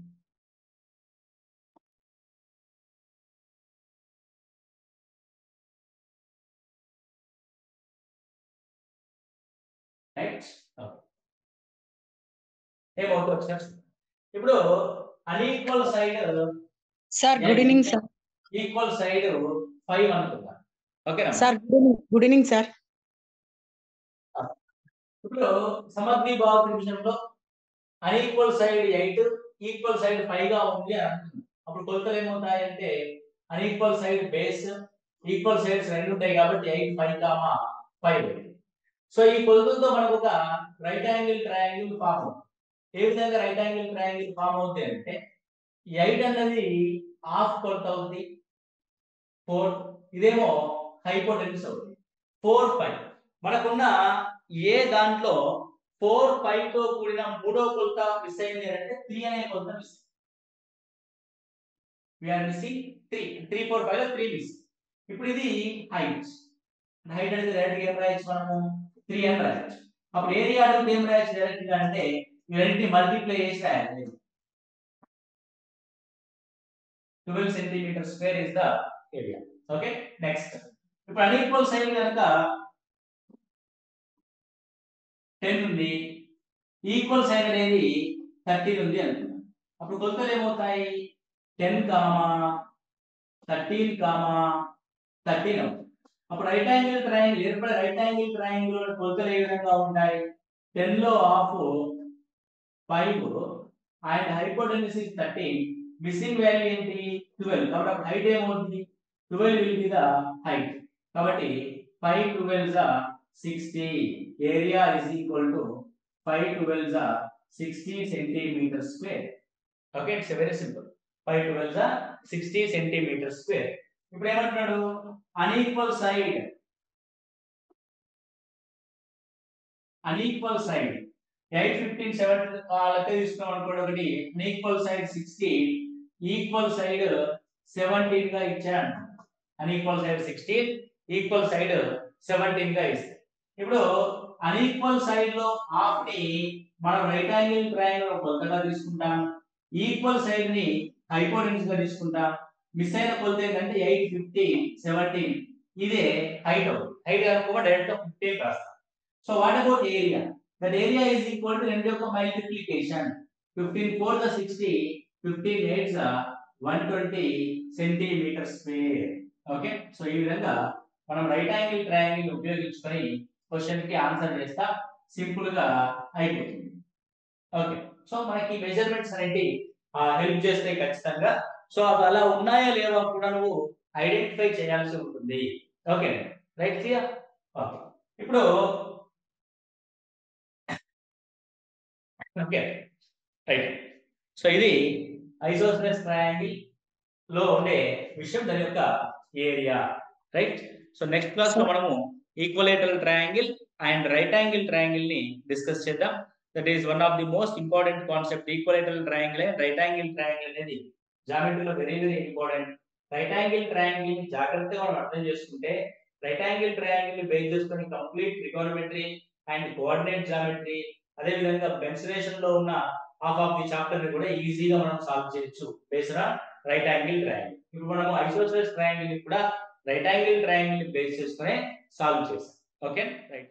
ఇప్పుడు unequal side sir good evening sir. Equal side 5 అనుకుందాం. ఓకేనా సార్ గుడ్ ఈవినింగ్ సార్. ఇప్పుడు సమద్విబాహు త్రిభుజంలో అన్ఈక్వల్ సైడ్ 8 ఈక్వల్ సైడ్ 5 గా ఉంది అని అనుకుందాం. అప్పుడు కొలతలు ఏమవుతాయంటే unequal side base, equal sides రెండు ఉంటాయి కాబట్టి 8 5 5. సో ఈ కొలతలతో మనకు ఒక రైట్ యాంగిల్ ట్రయాంగిల్ ఫామ్ అవుతుంది. ఏ విధంగా రైట్ యాంగిల్ ట్రయాంగిల్ ఫామ్ అవుతుంది అంటే 8 అన్నది హాఫ్ కొలత అవుతుంది 4, ఇదేమో హైపోటెన్యూస్ అవుతుంది 4 5. మనకున్న ఏ దాంట్లో 4 5 తో కూడిన మూడో కొలత మిస్ అయింది అంటే 3 అనే కొలత మిస్. we are missing 3 3 4 5 లో 3 మిస్. ఇప్పుడు ఇది హైట్ అనేది డైరెక్ట్ గా ఏం రాయొచ్చు మనము 3 అని రాయొచ్చు. అప్పుడు ఏరియా అడుగుతే ఏం రాయొచ్చు డైరెక్ట్ గా అంటే ఇవన్నీ మల్టిప్లై చేసి రాయాలి. 12 centimetre square is the area. Okay next, ఇప్పుడు అన్ఈక్వల్ సైడ్ కనుక 10 ఉంది, ఈక్వల్ సైడ్ అనేది 13 ఉంది అనుకుందాం. అప్పుడు కొలతలు ఏమవుతాయి 10 13 13 అవుతుంది. అప్పుడు రైట్ యాంగిల్ ట్రయాంగిల్ ఏర్పడే రైట్ యాంగిల్ ట్రయాంగిల్ కొలతలు ఏ విధంగా ఉంటాయి 10 లో half 5 and hypotenuse is 13, missing value ఏంటి 12. కాబట్టి హైట్ ఏమవుతుంది 12 విల్ బి ద హైట్. కాబట్టి 5 12s are 60. Area is equal to 5 12s are 60 centimetre square. Okay it's very simple. 5 12s are 60 centimetre square. ఇప్పుడు ఏమంటున్నాడు అన్ఈక్వల్ సైడ్ 8 15 7 లెక్క తీసుకున్నాం అనుకోండి. ఒకటి అన్ఈక్వల్ సైడ్ 16, ఈక్వల్ సైడ్ 17 గా ఇచ్చాడు. అన్ఈక్వల్ సైడ్ 16, ఈక్వల్ సైడ్ 17 గా ఇస్తాడు. ఇప్పుడు అన్ఈక్వల్ సైడ్ లో హాఫ్ ని మనం రైట్ యాంగిల్ ట్రయాంగిల్ కొలతగా తీసుకుంటాం, ఈక్వల్ సైడ్ ని హైపోటెన్యూస్ గా తీసుకుంటాం. మిస్ అయిన కొలత ఏంటంటే 8 15 17, ఇదే హైట్ అవుతుంది. హైట్ కనుక డైరెక్ట్ గా 15 రాస్తాం. So what about area? That area is equal to రెండు యొక్క multiplication. 15 4 the 60, 15 8 the 120 centimetre square. Okay so ఈ విధంగా మనం రైట్ యాంగిల్ ట్రయాంగిల్ ఉపయోగించుకొని క్వశ్చన్ కి ఆన్సర్ చేస్తా సింపుల్ గా అయిపోతుంది. ఓకే సో మనకి మెజర్మెంట్స్ అనేవి హెల్ప్ చేస్తాయి ఖచ్చితంగా. సో అవి అలా ఉన్నాయా లేవా కూడా నువ్వు ఐడెంటిఫై చేయాల్సి ఉంటుంది. Okay right clear. ఓకే ఇప్పుడు ఓకే రైట్. సో ఇది ఐసోసెలస్ ట్రయాంగిల్ లో ఉండే విషయం, దాని యొక్క area. Right. So next class లో మనము equilateral triangle and right angle triangle ని డిస్కస్ చేద్దాం. That is one of the most important concept. Equilateral triangle and right angle triangle అనేది జామెట్రీలో very very important. Right angle triangle ని జాగ్రత్తగా మనం అర్థం చేసుకుంటే రైట్ యాంగిల్ ట్రయాంగిల్ ని బేస్ చేసుకొని complete trigonometry and coordinate geometry, అదే విధంగా మెన్సురేషన్ లో ఉన్న హాఫ్ ఆఫ్ ది చాప్టర్ ని కూడా ఈజీగా మనం సాల్వ్ చేయొచ్చు based on right angle triangle. ఇప్పుడు మనం ఐసోసెలస్ ట్రయాంగిల్ ని కూడా రైట్ యాంగిల్ ట్రయాంగిల్ ని బేస్ చేసుకుని సాల్వ్ చేస్తాం. Okay right.